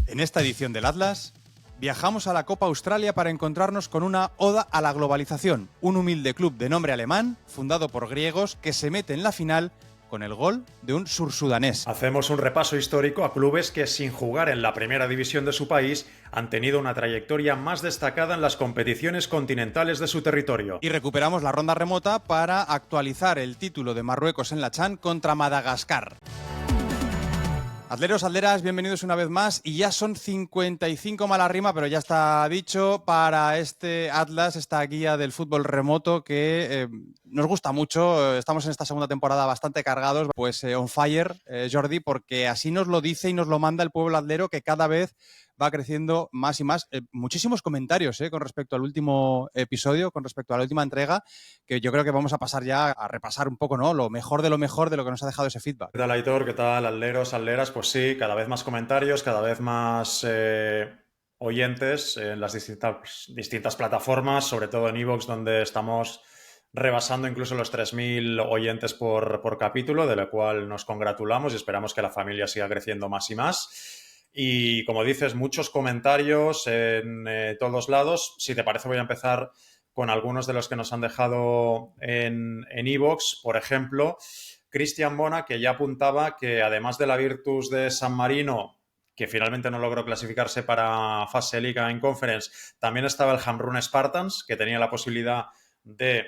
En esta edición del Atlas, viajamos a la Copa Australia para encontrarnos con una oda a la globalización, un humilde club de nombre alemán, fundado por griegos, que se mete en la final con el gol de un sursudanés. Hacemos un repaso histórico a clubes que, sin jugar en la primera división de su país, han tenido una trayectoria más destacada en las competiciones continentales de su territorio. Y recuperamos la ronda remota para actualizar el título de Marruecos en la CHAN contra Madagascar. Atleros, atleras, bienvenidos una vez más, y ya son 55 mala rima, pero ya está dicho para este Atlas, esta guía del fútbol remoto que nos gusta mucho. Estamos en esta segunda temporada bastante cargados, pues on fire, Jordi, porque así nos lo dice y nos lo manda el pueblo atlero, que cada vez va creciendo más y más. Muchísimos comentarios con respecto al último episodio, con respecto a la última entrega, que yo creo que vamos a pasar ya a repasar un poco, ¿no? Lo mejor de lo que nos ha dejado ese feedback. ¿Qué tal, Aitor? ¿Qué tal, atleros, atleras? Pues sí, cada vez más comentarios, cada vez más oyentes en las distintas plataformas, sobre todo en iVoox, donde estamos rebasando incluso los 3.000 oyentes por capítulo, de lo cual nos congratulamos y esperamos que la familia siga creciendo más y más. Y como dices, muchos comentarios en todos lados. Si te parece, voy a empezar con algunos de los que nos han dejado en iVoox. Por ejemplo, Cristian Bona, que ya apuntaba que además de la Virtus de San Marino, que finalmente no logró clasificarse para fase Liga en Conference, también estaba el Hamrun Spartans, que tenía la posibilidad de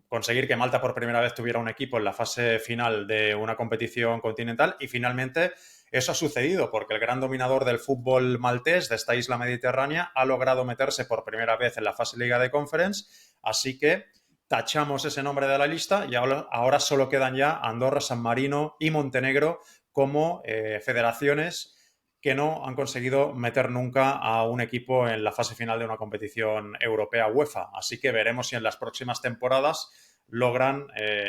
conseguir que Malta por primera vez tuviera un equipo en la fase final de una competición continental, y finalmente eso ha sucedido porque el gran dominador del fútbol maltés de esta isla mediterránea ha logrado meterse por primera vez en la fase Liga de Conference, así que tachamos ese nombre de la lista y ahora solo quedan ya Andorra, San Marino y Montenegro como federaciones que no han conseguido meter nunca a un equipo en la fase final de una competición europea UEFA. Así que veremos si en las próximas temporadas logran,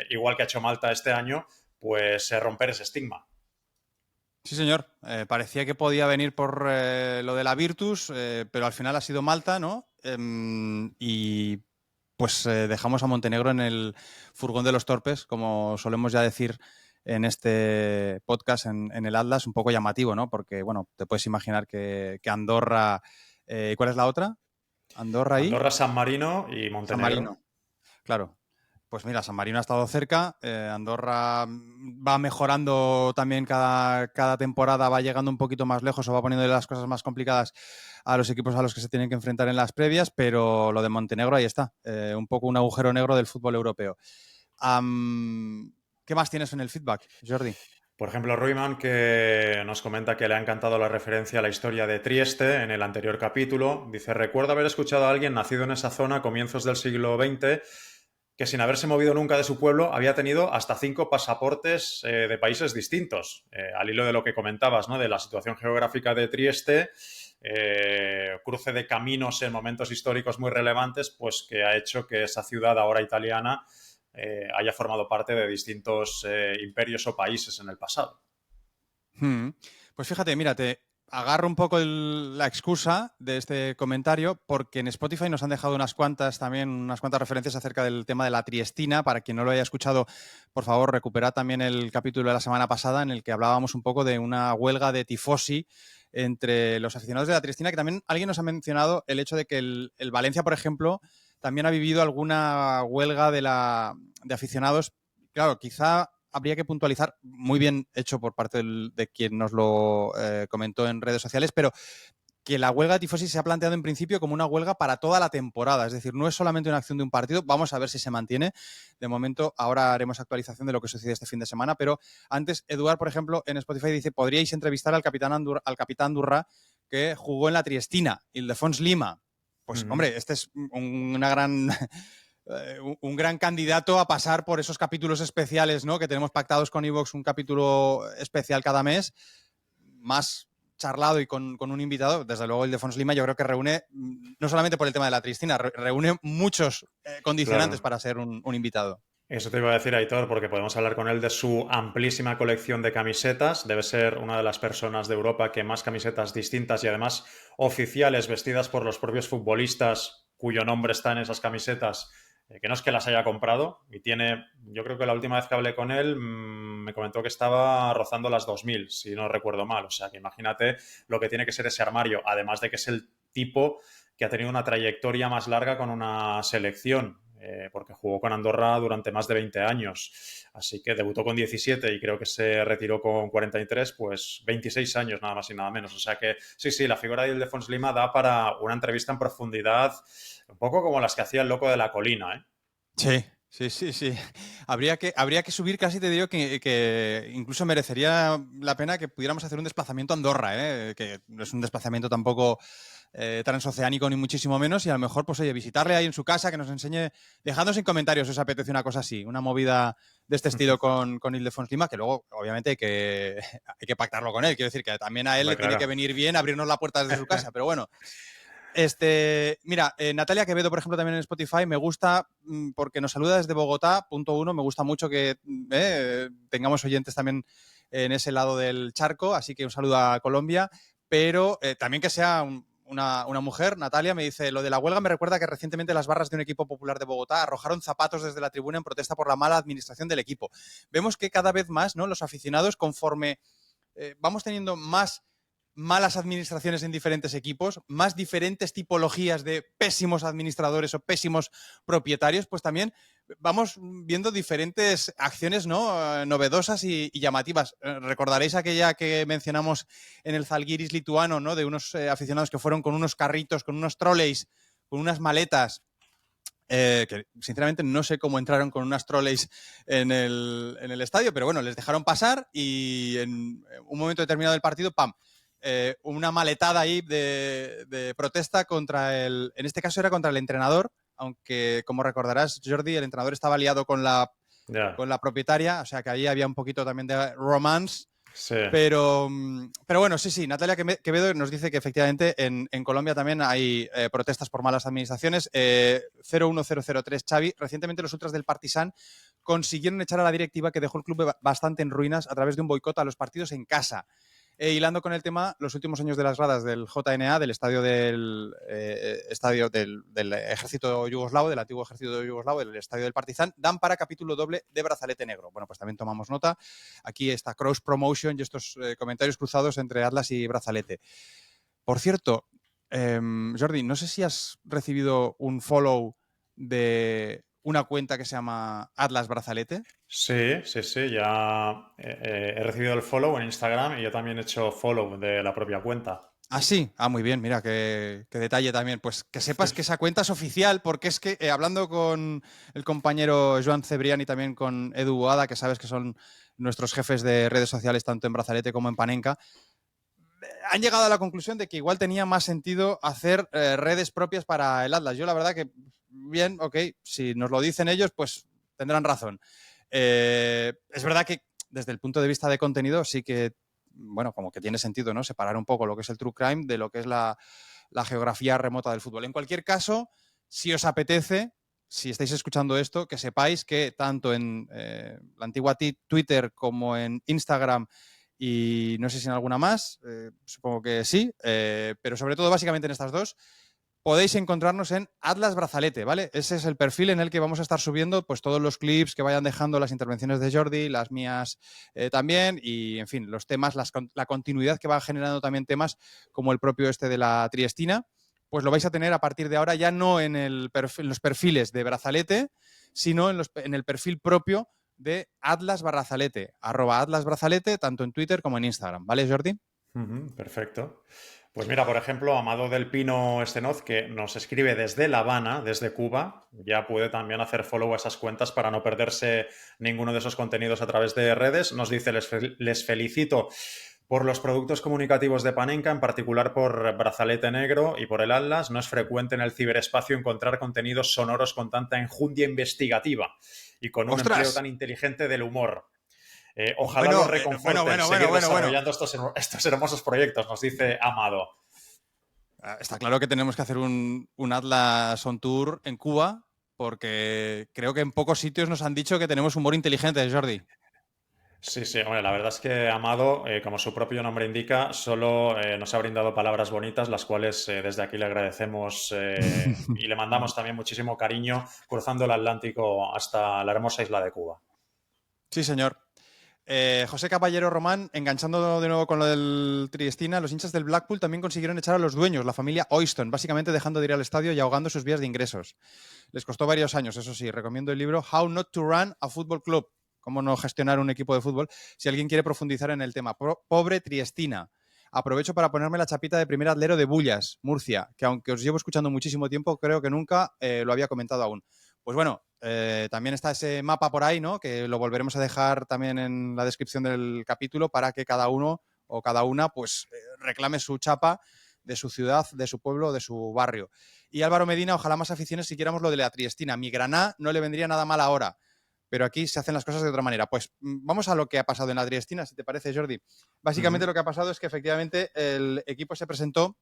igual que ha hecho Malta este año, pues romper ese estigma. Sí, señor. Parecía que podía venir por lo de la Virtus, pero al final ha sido Malta, ¿no? Y pues dejamos a Montenegro en el furgón de los torpes, como solemos ya decir en este podcast, en el Atlas, un poco llamativo, ¿no? Porque, bueno, te puedes imaginar que Andorra... ¿cuál es la otra? Andorra, San Marino y Montenegro. San Marino, claro. Pues mira, San Marino ha estado cerca, Andorra va mejorando también cada temporada, va llegando un poquito más lejos o va poniendo las cosas más complicadas a los equipos a los que se tienen que enfrentar en las previas, pero lo de Montenegro ahí está, un poco un agujero negro del fútbol europeo. ¿Qué más tienes en el feedback, Jordi? Por ejemplo, Ruiman, que nos comenta que le ha encantado la referencia a la historia de Trieste en el anterior capítulo. Dice, recuerdo haber escuchado a alguien nacido en esa zona a comienzos del siglo XX que sin haberse movido nunca de su pueblo había tenido hasta 5 pasaportes de países distintos. Al hilo de lo que comentabas, ¿no? De la situación geográfica de Trieste, cruce de caminos en momentos históricos muy relevantes, pues que ha hecho que esa ciudad ahora italiana haya formado parte de distintos imperios o países en el pasado. Pues fíjate, mira, te agarro un poco la excusa de este comentario porque en Spotify nos han dejado unas cuantas referencias acerca del tema de la Triestina. Para quien no lo haya escuchado, por favor, recuperad también el capítulo de la semana pasada en el que hablábamos un poco de una huelga de tifosi entre los aficionados de la Triestina, que también alguien nos ha mencionado el hecho de que el Valencia, por ejemplo, también ha vivido alguna huelga de aficionados. Claro, quizá habría que puntualizar, muy bien hecho por parte de quien nos lo comentó en redes sociales, pero que la huelga de tifosi se ha planteado en principio como una huelga para toda la temporada, es decir, no es solamente una acción de un partido, vamos a ver si se mantiene. De momento, ahora haremos actualización de lo que sucede este fin de semana, pero antes, Eduard, por ejemplo, en Spotify dice, podríais entrevistar al capitán Andurra que jugó en la Triestina, Ildefons Lima. Pues, hombre, este es una gran... un gran candidato a pasar por esos capítulos especiales, ¿no? Que tenemos pactados con iVoox, un capítulo especial cada mes, más charlado y con un invitado. Desde luego, Ildefons Lima yo creo que reúne, no solamente por el tema de la Triestina, reúne muchos condicionantes para ser un invitado. Eso te iba a decir, Aitor, porque podemos hablar con él de su amplísima colección de camisetas. Debe ser una de las personas de Europa que más camisetas distintas y además oficiales vestidas por los propios futbolistas cuyo nombre está en esas camisetas que no es que las haya comprado, y tiene, yo creo que la última vez que hablé con él me comentó que estaba rozando las 2000, si no recuerdo mal. O sea, que imagínate lo que tiene que ser ese armario, además de que es el tipo que ha tenido una trayectoria más larga con una selección, porque jugó con Andorra durante más de 20 años. Así que debutó con 17 y creo que se retiró con 43, pues 26 años nada más y nada menos. O sea que sí, la figura de Ildefons Lima da para una entrevista en profundidad, un poco como las que hacía el Loco de la Colina, ¿eh? Sí, sí. Habría que subir casi, te digo, que incluso merecería la pena que pudiéramos hacer un desplazamiento a Andorra, que no es un desplazamiento tampoco transoceánico ni muchísimo menos, y a lo mejor, pues oye, visitarle ahí en su casa, que nos enseñe, dejadnos en comentarios si os apetece una cosa así, una movida de este estilo con Ildefons Lima, que luego, obviamente, hay que pactarlo con él. Quiero decir que también a él Hombre, le tiene que claro. venir bien abrirnos la puerta desde su casa, pero bueno. Mira, Natalia Quevedo, por ejemplo, también en Spotify, me gusta porque nos saluda desde Bogotá, punto uno. Me gusta mucho que tengamos oyentes también en ese lado del charco, así que un saludo a Colombia, pero también que sea una mujer. Natalia me dice, lo de la huelga me recuerda que recientemente las barras de un equipo popular de Bogotá arrojaron zapatos desde la tribuna en protesta por la mala administración del equipo. Vemos que cada vez más, ¿no?, los aficionados, conforme vamos teniendo más malas administraciones en diferentes equipos, más diferentes tipologías de pésimos administradores o pésimos propietarios, pues también vamos viendo diferentes acciones, ¿no?, novedosas y llamativas. Recordaréis aquella que mencionamos en el Zalgiris lituano, ¿no?, de unos aficionados que fueron con unos carritos, con unos trolleys, con unas maletas, que sinceramente no sé cómo entraron con unas trolleys en el estadio, pero bueno, les dejaron pasar y en un momento determinado del partido, ¡pam!, una maletada ahí de protesta en este caso era contra el entrenador, aunque como recordarás, Jordi, el entrenador estaba liado Ya, con la propietaria, o sea que ahí había un poquito también de romance. sí. Pero bueno, sí, Natalia Quevedo nos dice que efectivamente en Colombia también hay protestas por malas administraciones. 01003 Xavi, recientemente los ultras del Partizan consiguieron echar a la directiva, que dejó el club bastante en ruinas a través de un boicot a los partidos en casa. Hilando con el tema, los últimos años de las gradas del JNA, del estadio del ejército yugoslavo, del antiguo ejército yugoslavo, del estadio del Partizan, dan para capítulo doble de Brazalete Negro. Bueno, pues también tomamos nota. Aquí está cross promotion y estos comentarios cruzados entre Atlas y Brazalete. Por cierto, Jordi, no sé si has recibido un follow de una cuenta que se llama Atlas Brazalete. Sí, ya he recibido el follow en Instagram y yo también he hecho follow de la propia cuenta. Ah, sí. Ah, muy bien. Mira, qué detalle también. Pues que sepas que esa cuenta es oficial, porque es que hablando con el compañero Joan Cebrián y también con Edu Boada, que sabes que son nuestros jefes de redes sociales tanto en Brazalete como en Panenka, han llegado a la conclusión de que igual tenía más sentido hacer redes propias para el Atlas. Yo la verdad que, bien, ok, si nos lo dicen ellos, pues tendrán razón. Es verdad que desde el punto de vista de contenido sí que, bueno, como que tiene sentido, ¿no?, separar un poco lo que es el true crime de lo que es la geografía remota del fútbol. En cualquier caso, si os apetece, si estáis escuchando esto, que sepáis que tanto en la antigua Twitter como en Instagram y no sé si en alguna más, supongo que sí, pero sobre todo básicamente en estas dos, podéis encontrarnos en Atlas Brazalete, ¿vale? Ese es el perfil en el que vamos a estar subiendo pues todos los clips que vayan dejando, las intervenciones de Jordi, las mías también, y en fin, los temas, la continuidad que va generando también temas como el propio este de la Triestina, pues lo vais a tener a partir de ahora ya no en los perfiles de Brazalete, sino en el perfil propio de Atlas Brazalete, @Atlas Brazalete, tanto en Twitter como en Instagram, ¿vale, Jordi? Perfecto. Pues mira, por ejemplo, Amado del Pino Estenoz, que nos escribe desde La Habana, desde Cuba, ya puede también hacer follow a esas cuentas para no perderse ninguno de esos contenidos a través de redes. Nos dice, les felicito por los productos comunicativos de Panenka, en particular por Brazalete Negro y por el Atlas. No es frecuente en el ciberespacio encontrar contenidos sonoros con tanta enjundia investigativa y con un empleo ¡Ostras! tan inteligente del humor. Ojalá los Bueno, reconforten seguir desarrollando estos hermosos proyectos, nos dice Amado. Está claro que tenemos que hacer un Atlas on Tour en Cuba, porque creo que en pocos sitios nos han dicho que tenemos humor inteligente, Jordi. Sí, sí, hombre, la verdad es que Amado, como su propio nombre indica, solo nos ha brindado palabras bonitas, las cuales desde aquí le agradecemos y le mandamos también muchísimo cariño cruzando el Atlántico hasta la hermosa isla de Cuba. Sí, señor. José Caballero Román, enganchando de nuevo con lo del Triestina, los hinchas del Blackpool también consiguieron echar a los dueños, la familia Oyston, básicamente dejando de ir al estadio y ahogando sus vías de ingresos. Les costó varios años, eso sí. Recomiendo el libro How Not to Run a Football Club, cómo no gestionar un equipo de fútbol, si alguien quiere profundizar en el tema. Pobre Triestina. Aprovecho para ponerme la chapita de primer atlero de Bullas, Murcia, que aunque os llevo escuchando muchísimo tiempo, creo que nunca lo había comentado aún. Pues bueno, también está ese mapa por ahí, ¿no? Que lo volveremos a dejar también en la descripción del capítulo para que cada uno o cada una pues reclame su chapa de su ciudad, de su pueblo, de su barrio. Y Álvaro Medina, ojalá más aficiones siguiéramos lo de la Triestina. Mi Graná no le vendría nada mal ahora, pero aquí se hacen las cosas de otra manera. Pues vamos a lo que ha pasado en la Triestina, si te parece, Jordi. Básicamente lo que ha pasado es que efectivamente el equipo se presentó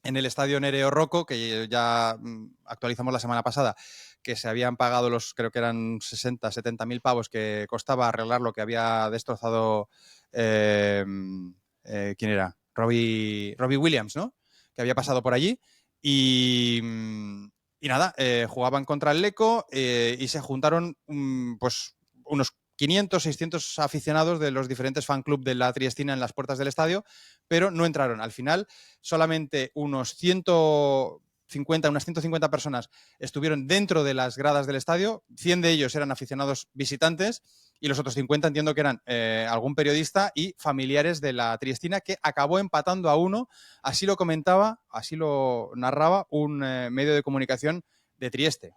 en el estadio Nereo Rocco, que ya actualizamos la semana pasada, que se habían pagado los, creo que eran 60, 70 mil pavos que costaba arreglar lo que había destrozado, ¿quién era? Robbie Williams, ¿no? Que había pasado por allí. Y nada, jugaban contra el Lecco y se juntaron pues unos 500, 600 aficionados de los diferentes fan club de la Triestina en las puertas del estadio, pero no entraron. Al final, solamente unas 150 personas estuvieron dentro de las gradas del estadio, 100 de ellos eran aficionados visitantes y los otros 50 entiendo que eran algún periodista y familiares de la Triestina, que acabó empatando a 1, así lo comentaba, así lo narraba un medio de comunicación de Trieste.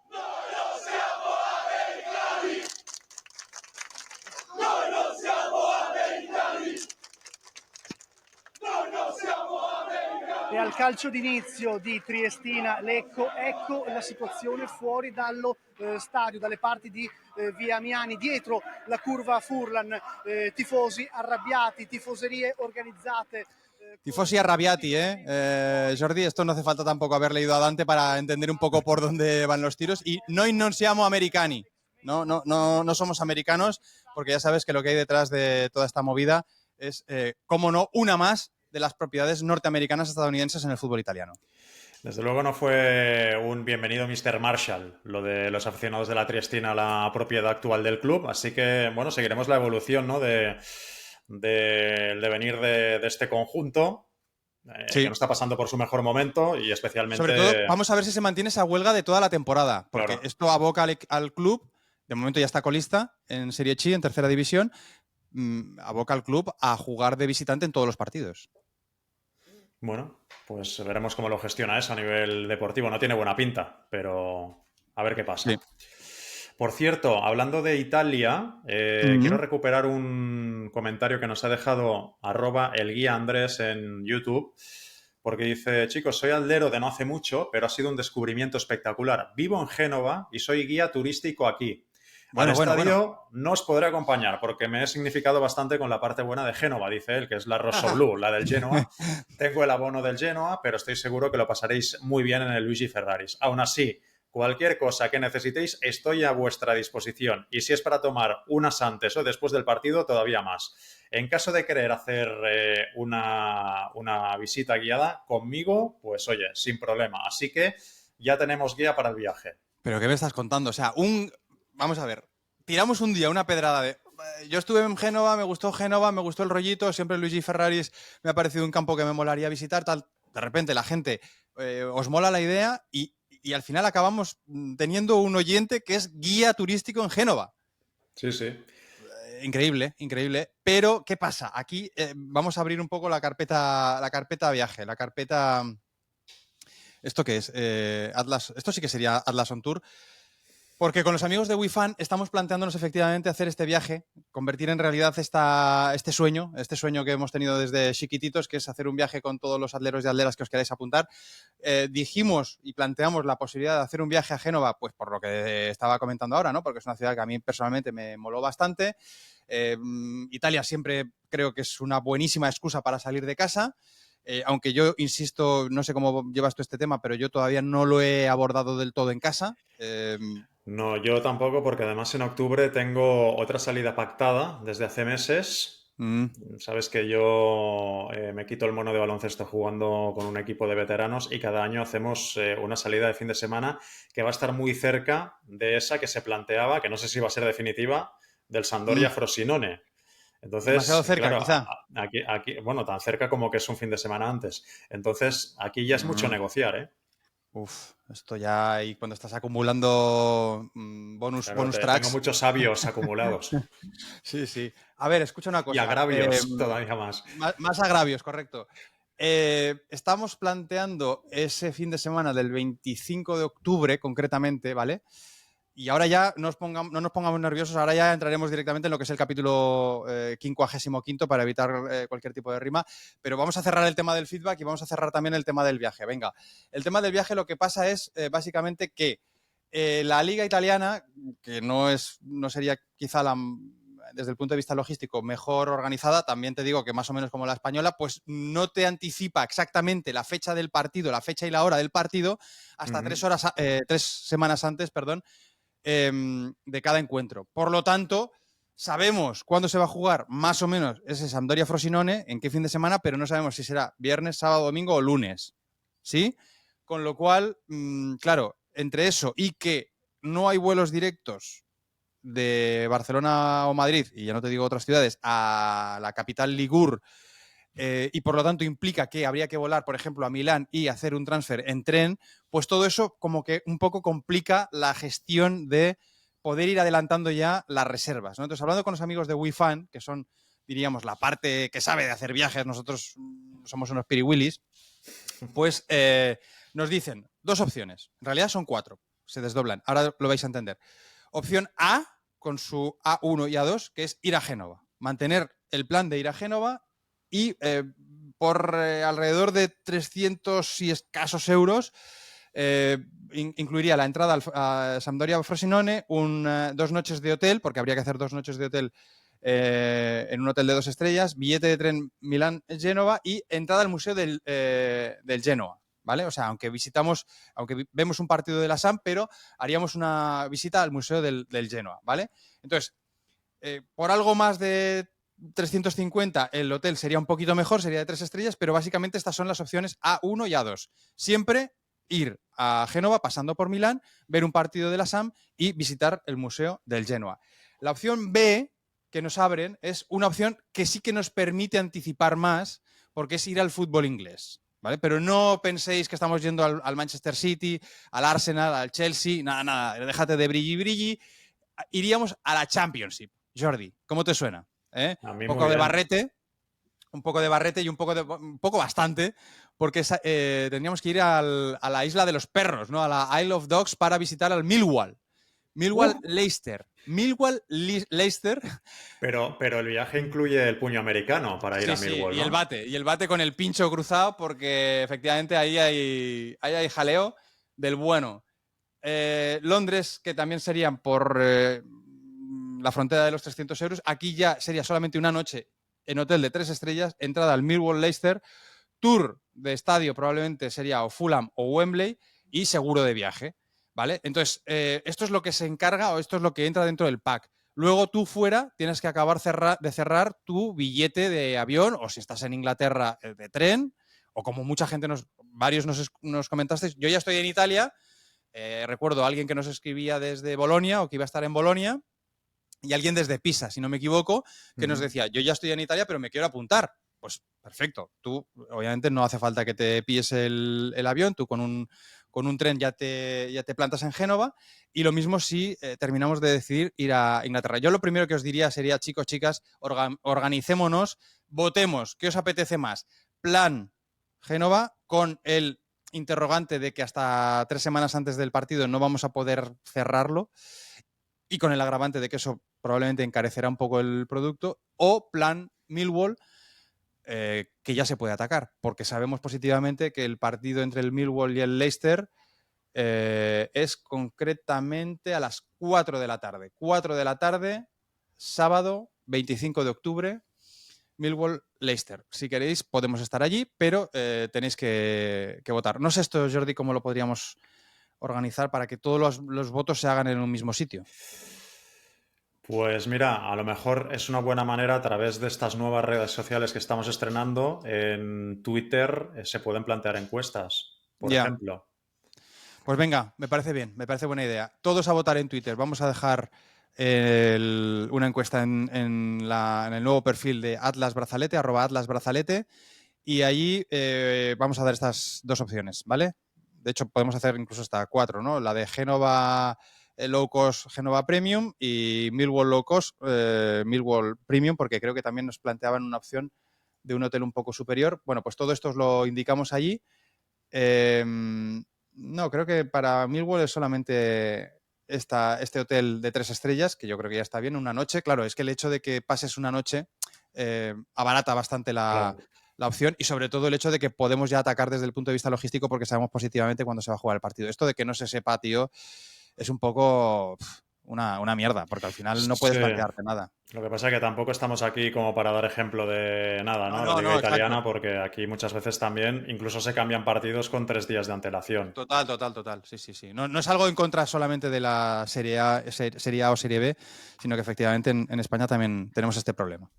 E al calcio d'inizio di Triestina-Lecco, ecco la situazione fuori dallo stadio, dalle parti di via Miani, dietro la curva Furlan, tifosi arrabbiati, tifoserie organizzate. Tifosi arrabbiati, Jordi, esto no hace falta tampoco haber leído a Dante para entender un poco por dónde van los tiros. Y non siamo americani. No somos americanos, porque ya sabes que lo que hay detrás de toda esta movida es, cómo no, una más de las propiedades norteamericanas estadounidenses en el fútbol italiano. Desde luego no fue un bienvenido Mr. Marshall lo de los aficionados de la Triestina a la propiedad actual del club, así que bueno, seguiremos la evolución, ¿no? del devenir de este conjunto, Sí. que no está pasando por su mejor momento y especialmente... Sobre todo, vamos a ver si se mantiene esa huelga de toda la temporada, porque Claro. esto aboca al club, de momento ya está colista en Serie C, en tercera división, aboca al club a jugar de visitante en todos los partidos. Bueno, pues veremos cómo lo gestiona eso a nivel deportivo. No tiene buena pinta, pero a ver qué pasa. Sí. Por cierto, hablando de Italia, quiero recuperar un comentario que nos ha dejado @elguiaandrés en YouTube, porque dice: chicos, soy aldero de no hace mucho, pero ha sido un descubrimiento espectacular. Vivo en Génova y soy guía turístico aquí. Al estadio no os podré acompañar porque me he significado bastante con la parte buena de Génova, dice él, que es la Rossoblù, la del Genoa. Tengo el abono del Genoa, pero estoy seguro que lo pasaréis muy bien en el Luigi Ferraris. Aún así, cualquier cosa que necesitéis, estoy a vuestra disposición. Y si es para tomar unas antes o después del partido, todavía más. En caso de querer hacer una visita guiada conmigo, pues oye, sin problema. Así que ya tenemos guía para el viaje. ¿Pero qué me estás contando? O sea, vamos a ver, tiramos un día una pedrada de... Yo estuve en Génova, me gustó el rollito, siempre Luigi Ferraris me ha parecido un campo que me molaría visitar, tal. De repente la gente os mola la idea y al final acabamos teniendo un oyente que es guía turístico en Génova. Sí, sí. Increíble, increíble. Pero, ¿qué pasa? Aquí vamos a abrir un poco la carpeta viaje, la carpeta... ¿Esto qué es? Atlas. Esto sí que sería Atlas on Tour. Porque con los amigos de WeFan estamos planteándonos efectivamente hacer este viaje, convertir en realidad este sueño que hemos tenido desde chiquititos, que es hacer un viaje con todos los atleros y atletas que os queráis apuntar. Dijimos y planteamos la posibilidad de hacer un viaje a Génova, pues por lo que estaba comentando ahora, ¿no? Porque es una ciudad que a mí personalmente me moló bastante. Italia siempre creo que es una buenísima excusa para salir de casa. Aunque yo insisto, no sé cómo llevas tú este tema, pero yo todavía no lo he abordado del todo en casa. No, yo tampoco, porque además en octubre tengo otra salida pactada desde hace meses. Mm. Sabes que yo me quito el mono de baloncesto jugando con un equipo de veteranos y cada año hacemos una salida de fin de semana que va a estar muy cerca de esa que se planteaba, que no sé si va a ser definitiva, del Mm. Sampdoria Frosinone. Demasiado Entonces, cerca, claro, quizá. aquí, bueno, tan cerca como que es un fin de semana antes. Entonces, aquí ya es mucho Mm. negociar, ¿eh? Uf, esto ya, y cuando estás acumulando Claro, bonus tengo tracks. muchos sabios acumulados Sí, sí. A ver, escucha una y cosa. agravios todavía más. Más agravios, correcto. Estamos planteando ese fin de semana del 25 de octubre, concretamente, ¿vale? Y ahora ya no nos pongamos nerviosos, ahora ya entraremos directamente en lo que es el capítulo 55 para evitar cualquier tipo de rima, pero vamos a cerrar el tema del feedback y vamos a cerrar también el tema del viaje. Venga, el tema del viaje lo que pasa es básicamente que la liga italiana, que no sería quizá desde el punto de vista logístico mejor organizada, también te digo que más o menos como la española, pues no te anticipa exactamente la fecha del partido, la fecha y la hora del partido hasta Ujú. 3 semanas antes, perdón, de cada encuentro. Por lo tanto, sabemos cuándo se va a jugar más o menos ese Sampdoria Frosinone, en qué fin de semana, pero no sabemos si será viernes, sábado, domingo o lunes. ¿Sí? Con lo cual, claro, entre eso y que no hay vuelos directos de Barcelona o Madrid, y ya no te digo otras ciudades, a la capital Ligur, y por lo tanto implica que habría que volar, por ejemplo, a Milán y hacer un transfer en tren, pues todo eso como que un poco complica la gestión de poder ir adelantando ya las reservas, ¿no? Entonces, hablando con los amigos de WeFan, que son, diríamos, la parte que sabe de hacer viajes, nosotros somos unos piriwillis, pues nos dicen dos opciones. En realidad son cuatro, se desdoblan. Ahora lo vais a entender. Opción A, con su A1 y A2, que es ir a Génova. Mantener el plan de ir a Génova y por alrededor de 300 y escasos euros incluiría la entrada a Sampdoria Frosinone, 2 noches de hotel, porque habría que hacer 2 noches de hotel en un hotel de 2 estrellas, billete de tren Milán-Génova y entrada al Museo del Genoa. ¿Vale? O sea, aunque vemos un partido de la SAM, pero haríamos una visita al Museo del Genoa, ¿vale? Entonces, por algo más de 350, el hotel sería un poquito mejor, sería de 3 estrellas, pero básicamente estas son las opciones A1 y A2. Siempre ir a Génova pasando por Milán, ver un partido de la SAM y visitar el Museo del Genoa. La opción B que nos abren es una opción que sí que nos permite anticipar más, porque es ir al fútbol inglés. ¿Vale? Pero no penséis que estamos yendo al Manchester City, al Arsenal, al Chelsea, nada, nada, déjate de brilli brilli. Iríamos a la Championship. Jordi, ¿cómo te suena? ¿Eh? A Un mí muy poco de bien. barrete, un poco de barrete y un poco bastante, porque tendríamos que ir a la isla de los perros, ¿no? A la Isle of Dogs para visitar al Millwall. Uh, Millwall-Leicester. Millwall-Leicester. pero el viaje incluye el puño americano para ir Sí, a sí, Millwall, ¿no? y el bate con el pincho cruzado, porque efectivamente ahí hay jaleo del bueno. Londres, que también serían por la frontera de los 300 euros. Aquí ya sería solamente una noche en hotel de 3 estrellas, entrada al Millwall Leicester, tour de estadio probablemente sería o Fulham o Wembley y seguro de viaje, ¿vale? Entonces, esto es lo que se encarga o esto es lo que entra dentro del pack. Luego tú fuera tienes que acabar de cerrar tu billete de avión o si estás en Inglaterra de tren o como mucha gente, varios nos comentasteis, yo ya estoy en Italia. Recuerdo a alguien que nos escribía desde Bolonia o que iba a estar en Bolonia y alguien desde Pisa, si no me equivoco, que nos Ujú. decía, yo ya estoy en Italia, pero me quiero apuntar. Pues perfecto, tú obviamente no hace falta que te pilles el avión, tú con un tren ya te plantas en Génova y lo mismo si terminamos de decidir ir a Inglaterra. Yo lo primero que os diría sería, chicos, chicas, organicémonos, votemos, ¿qué os apetece más? Plan Génova con el interrogante de que hasta 3 semanas antes del partido no vamos a poder cerrarlo y con el agravante de que eso probablemente encarecerá un poco el producto, o plan Millwall, que ya se puede atacar, porque sabemos positivamente que el partido entre el Millwall y el Leicester es concretamente a las 4 de la tarde. 4 de la tarde, sábado 25 de octubre, Millwall-Leicester. Si queréis, podemos estar allí, pero tenéis que votar. No sé esto, Jordi, cómo lo podríamos organizar para que todos los votos se hagan en un mismo sitio? Pues mira, a lo mejor es una buena manera a través de estas nuevas redes sociales que estamos estrenando. En Twitter se pueden plantear encuestas, por Ya. ejemplo. Pues venga, me parece bien, me parece buena idea. Todos a votar en Twitter. Vamos a dejar una encuesta en el nuevo perfil de Atlas Brazalete, @AtlasBrazalete, y allí vamos a dar estas dos opciones, ¿vale? De hecho, podemos hacer incluso hasta 4, ¿no? La de Génova Low Cost, Génova Premium, y Millwall Low Cost, Millwall Premium, porque creo que también nos planteaban una opción de un hotel un poco superior. Bueno, pues todo esto os lo indicamos allí. No, creo que para Millwall es solamente este hotel de 3 estrellas, que yo creo que ya está bien, una noche. Claro, es que el hecho de que pases una noche abarata bastante la opción, y sobre todo el hecho de que podemos ya atacar desde el punto de vista logístico porque sabemos positivamente cuándo se va a jugar el partido. Esto de que no se sepa, tío, es un poco una mierda, porque al final no puedes Sí. plantearte nada. Lo que pasa es que tampoco estamos aquí como para dar ejemplo de nada, ¿no? La Liga Italiana, exacto. porque aquí muchas veces también incluso se cambian partidos con 3 días de antelación. Total. Sí. No es algo en contra solamente de la Serie A, Serie A o Serie B, sino que efectivamente en España también tenemos este problema.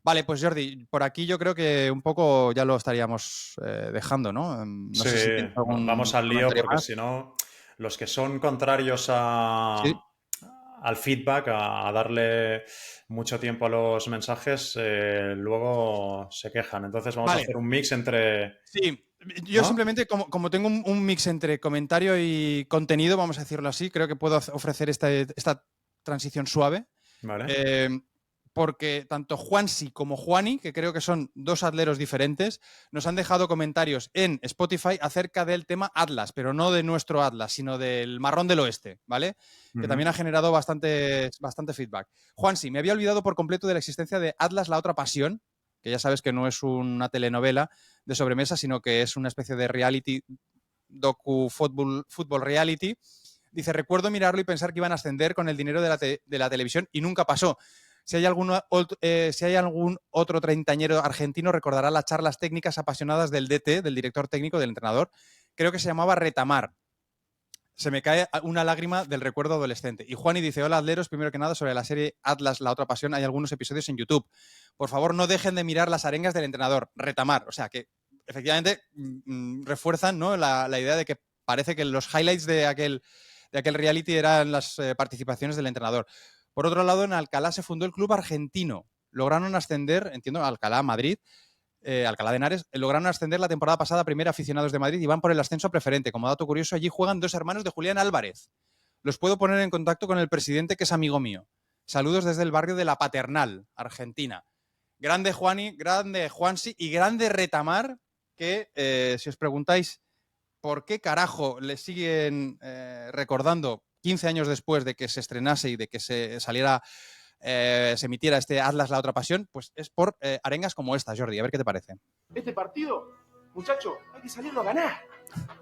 Vale, pues Jordi, por aquí yo creo que un poco ya lo estaríamos dejando, ¿no? No Sí, sé si tienes vamos algún al lío comentario porque más. si no, los que son contrarios Sí, al feedback, a darle mucho tiempo a los mensajes, luego se quejan. Entonces vamos a vale. hacer un mix entre... Sí, yo ¿No? simplemente, como tengo un mix entre comentario y contenido, vamos a decirlo así, creo que puedo ofrecer esta transición suave. Vale. Eh, Porque tanto Juansi como Juani, que creo que son dos atleros diferentes, nos han dejado comentarios en Spotify acerca del tema Atlas, pero no de nuestro Atlas, sino del Marrón del Oeste, ¿vale? Que también ha generado bastante feedback. Juansi, me había olvidado por completo de la existencia de Atlas, la otra pasión, que ya sabes que no es una telenovela de sobremesa, sino que es una especie de reality, fútbol reality. Dice, recuerdo mirarlo y pensar que iban a ascender con el dinero de la televisión y nunca pasó. Si hay algún otro treintañero argentino, recordará las charlas técnicas apasionadas del DT, del director técnico, del entrenador. Creo que se llamaba Retamar. Se me cae una lágrima del recuerdo adolescente. Y Juani dice, hola atleros, primero que nada sobre la serie Atlas, la otra pasión, hay algunos episodios en YouTube. Por favor, no dejen de mirar las arengas del entrenador. Retamar. O sea, que efectivamente refuerzan, ¿no?, la idea de que parece que los highlights de aquel reality eran las participaciones del entrenador. Por otro lado, en Alcalá se fundó el club argentino. Lograron ascender, entiendo, Alcalá, Madrid, Alcalá de Henares, lograron ascender la temporada pasada a Primera Aficionados de Madrid y van por el ascenso a preferente. Como dato curioso, allí juegan 2 hermanos de Julián Álvarez. Los puedo poner en contacto con el presidente, que es amigo mío. Saludos desde el barrio de La Paternal, Argentina. Grande Juani, grande Juansi y grande Retamar, que si os preguntáis por qué carajo le siguen recordando 15 años después de que se estrenase y de que se emitiera este Atlas, la otra pasión, pues es por arengas como esta, Jordi. A ver qué te parece. Este partido, muchachos, hay que salirlo a ganar.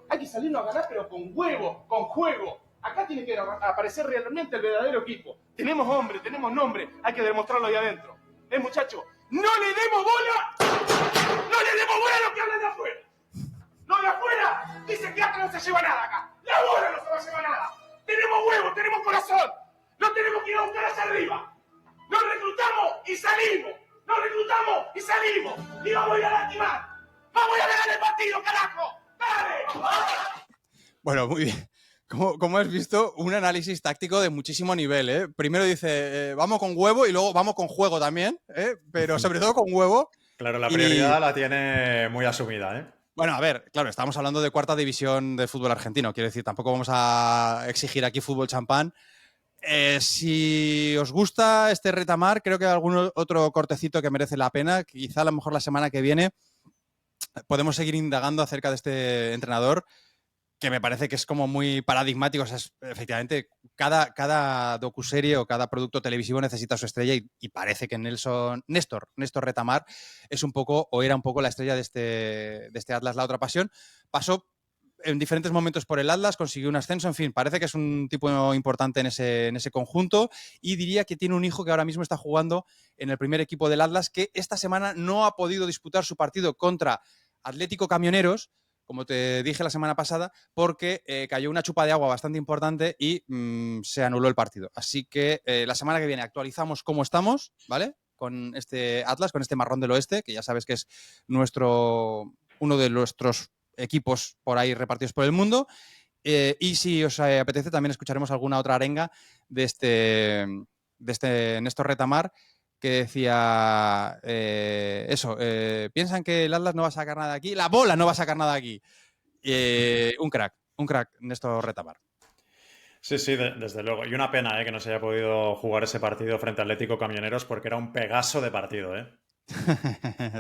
Hay que salirlo a ganar, pero con huevo, con juego. Acá tiene que aparecer realmente el verdadero equipo. Tenemos hombre, tenemos nombre, hay que demostrarlo ahí adentro. Muchachos, no le demos bola, no le demos bola a lo que hablan de afuera. Lo de afuera dice que Atlas no se lleva nada acá. La bola no se va a llevar nada. Tenemos huevo, tenemos corazón. No tenemos que ir a buscar hacia arriba. Nos reclutamos y salimos. Nos reclutamos y salimos. Y vamos a ir a lastimar. Vamos a ganar el partido, carajo. ¡Dale! Bueno, muy bien. Como has visto, un análisis táctico de muchísimo nivel, ¿eh? Primero dice, vamos con huevo, y luego vamos con juego también, ¿eh? Pero sobre todo con huevo. Claro, la prioridad la tiene muy asumida, ¿eh? Bueno, a ver, claro, estamos hablando de 4ª división de fútbol argentino. Quiero decir, tampoco vamos a exigir aquí fútbol champán. Si os gusta este Retamar, creo que hay algún otro cortecito que merece la pena. Quizá a lo mejor la semana que viene podemos seguir indagando acerca de este entrenador, que me parece que es como muy paradigmático. O sea, efectivamente, cada docuserie o cada producto televisivo necesita su estrella, y parece que Néstor Retamar es un poco, o era un poco, la estrella de este Atlas, la otra pasión. Pasó en diferentes momentos por el Atlas, consiguió un ascenso, en fin, parece que es un tipo importante en ese conjunto, y diría que tiene un hijo que ahora mismo está jugando en el primer equipo del Atlas, que esta semana no ha podido disputar su partido contra Atlético Camioneros, como te dije la semana pasada, porque cayó una chupa de agua bastante importante y se anuló el partido. Así que la semana que viene actualizamos cómo estamos, ¿vale? Con este Atlas, con este Marrón del Oeste, que ya sabes que es uno de nuestros equipos por ahí repartidos por el mundo. Y si os apetece, también escucharemos alguna otra arenga de este Néstor Retamar, que decía piensan que el Atlas no va a sacar nada de aquí, la bola no va a sacar nada de aquí. Un crack, Néstor Retamar. Sí, sí, desde luego. Y una pena que no se haya podido jugar ese partido frente a Atlético Camioneros porque era un pegaso de partido, ¿eh?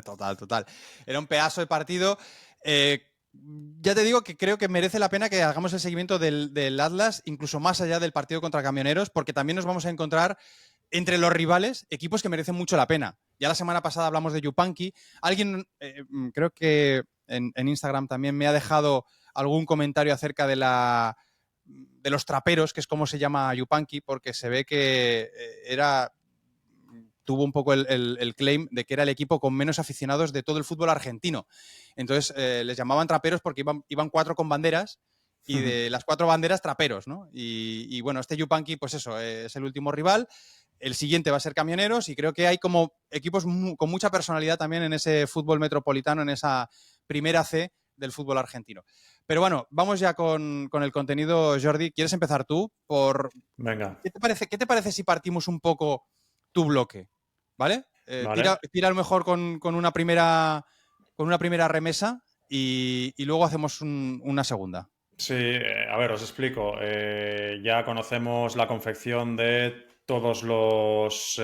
Total. Era un pedazo de partido. Ya te digo que creo que merece la pena que hagamos el seguimiento del Atlas, incluso más allá del partido contra Camioneros, porque también nos vamos a encontrar entre los rivales equipos que merecen mucho la pena. Ya la semana pasada hablamos de Yupanqui. Alguien, creo que en Instagram también me ha dejado algún comentario acerca de los traperos, que es como se llama Yupanqui, porque se ve que tuvo un poco el claim de que era el equipo con menos aficionados de todo el fútbol argentino. Entonces les llamaban traperos porque iban 4 con banderas y de las 4 banderas traperos, ¿no? Y bueno, este Yupanqui, pues eso, es el último rival. El siguiente va a ser Camioneros y creo que hay como equipos con mucha personalidad también en ese fútbol metropolitano, en esa primera C del fútbol argentino. Pero bueno, vamos ya con el contenido, Jordi. ¿Quieres empezar tú? Venga. ¿Qué te parece si partimos un poco tu bloque? ¿Vale? Vale. Tira a lo mejor con una primera remesa y luego hacemos una segunda. Sí, a ver, os explico. Ya conocemos la confección de todas las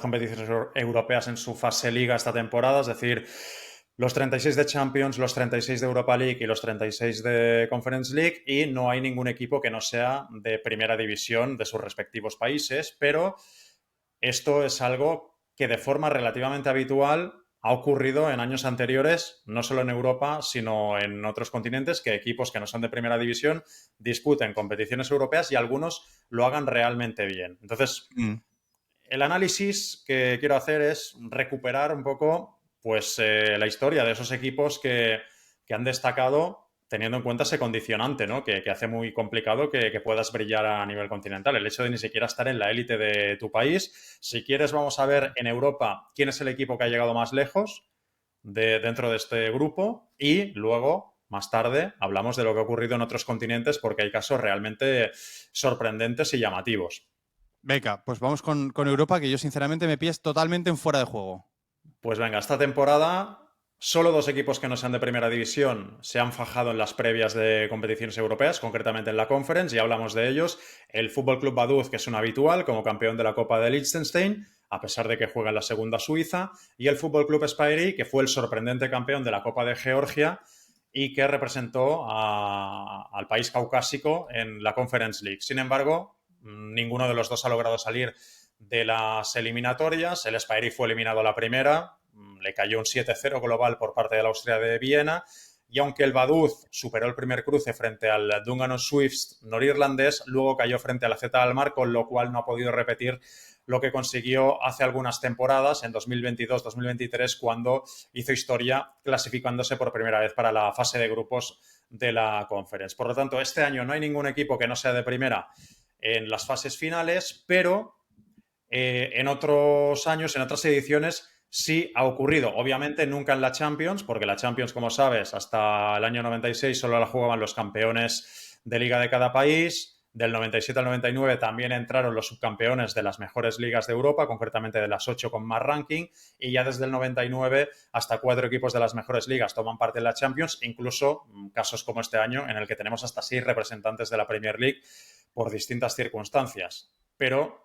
competiciones europeas en su fase liga esta temporada, es decir, los 36 de Champions, los 36 de Europa League y los 36 de Conference League, y no hay ningún equipo que no sea de primera división de sus respectivos países, pero esto es algo que de forma relativamente habitual ha ocurrido en años anteriores, no solo en Europa, sino en otros continentes, que equipos que no son de primera división disputen competiciones europeas y algunos lo hagan realmente bien. Entonces, el análisis que quiero hacer es recuperar un poco pues, la historia de esos equipos que han destacado teniendo en cuenta ese condicionante, ¿no? Que hace muy complicado que puedas brillar a nivel continental. El hecho de ni siquiera estar en la élite de tu país. Si quieres, vamos a ver en Europa quién es el equipo que ha llegado más lejos dentro de este grupo y luego, más tarde, hablamos de lo que ha ocurrido en otros continentes porque hay casos realmente sorprendentes y llamativos. Venga, pues vamos con Europa, que yo sinceramente me pillas totalmente en fuera de juego. Pues venga, esta temporada solo 2 equipos que no sean de primera división se han fajado en las previas de competiciones europeas, concretamente en la Conference, y hablamos de ellos. El Fútbol Club Vaduz, que es un habitual como campeón de la Copa de Liechtenstein, a pesar de que juega en la segunda Suiza, y el Fútbol Club Spyri, que fue el sorprendente campeón de la Copa de Georgia y que representó al país caucásico en la Conference League. Sin embargo, ninguno de los dos ha logrado salir de las eliminatorias. El Spyri fue eliminado a la primera, le cayó un 7-0 global por parte de la Austria de Viena, y aunque el Vaduz superó el primer cruce frente al Dungan Swifts norirlandés, luego cayó frente a la Z Almar, con lo cual no ha podido repetir lo que consiguió hace algunas temporadas, en 2022-2023, cuando hizo historia clasificándose por primera vez para la fase de grupos de la Conference. Por lo tanto, este año no hay ningún equipo que no sea de primera en las fases finales, pero en otros años, en otras ediciones, sí ha ocurrido. Obviamente nunca en la Champions, porque la Champions, como sabes, hasta el año 96 solo la jugaban los campeones de liga de cada país. Del 97 al 99 también entraron los subcampeones de las mejores ligas de Europa, concretamente de las 8 con más ranking, y ya desde el 99 hasta 4 equipos de las mejores ligas toman parte en la Champions, incluso casos como este año en el que tenemos hasta 6 representantes de la Premier League por distintas circunstancias. Pero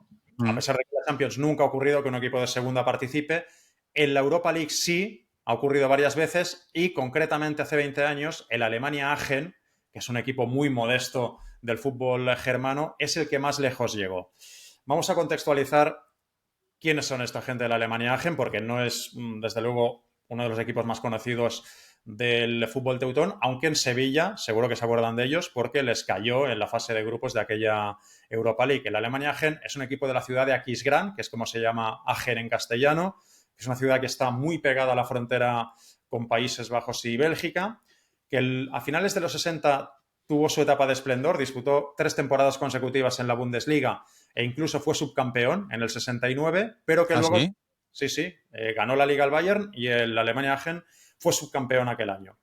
a pesar de que la Champions nunca ha ocurrido que un equipo de segunda participe, en la Europa League sí ha ocurrido varias veces, y concretamente hace 20 años el Alemannia Aachen, que es un equipo muy modesto del fútbol germano, es el que más lejos llegó. Vamos a contextualizar quiénes son esta gente del Alemannia Aachen, porque no es, desde luego, uno de los equipos más conocidos del fútbol teutón, aunque en Sevilla seguro que se acuerdan de ellos porque les cayó en la fase de grupos de aquella Europa League. El Alemannia Aachen es un equipo de la ciudad de Aquisgrán, que es como se llama Aachen en castellano, que es una ciudad que está muy pegada a la frontera con Países Bajos y Bélgica, que a finales de los 60 tuvo su etapa de esplendor, disputó 3 temporadas consecutivas en la Bundesliga e incluso fue subcampeón en el 69, pero que luego, ¿sí? Ganó la Liga al Bayern y el Alemannia Aachen fue subcampeón aquel año.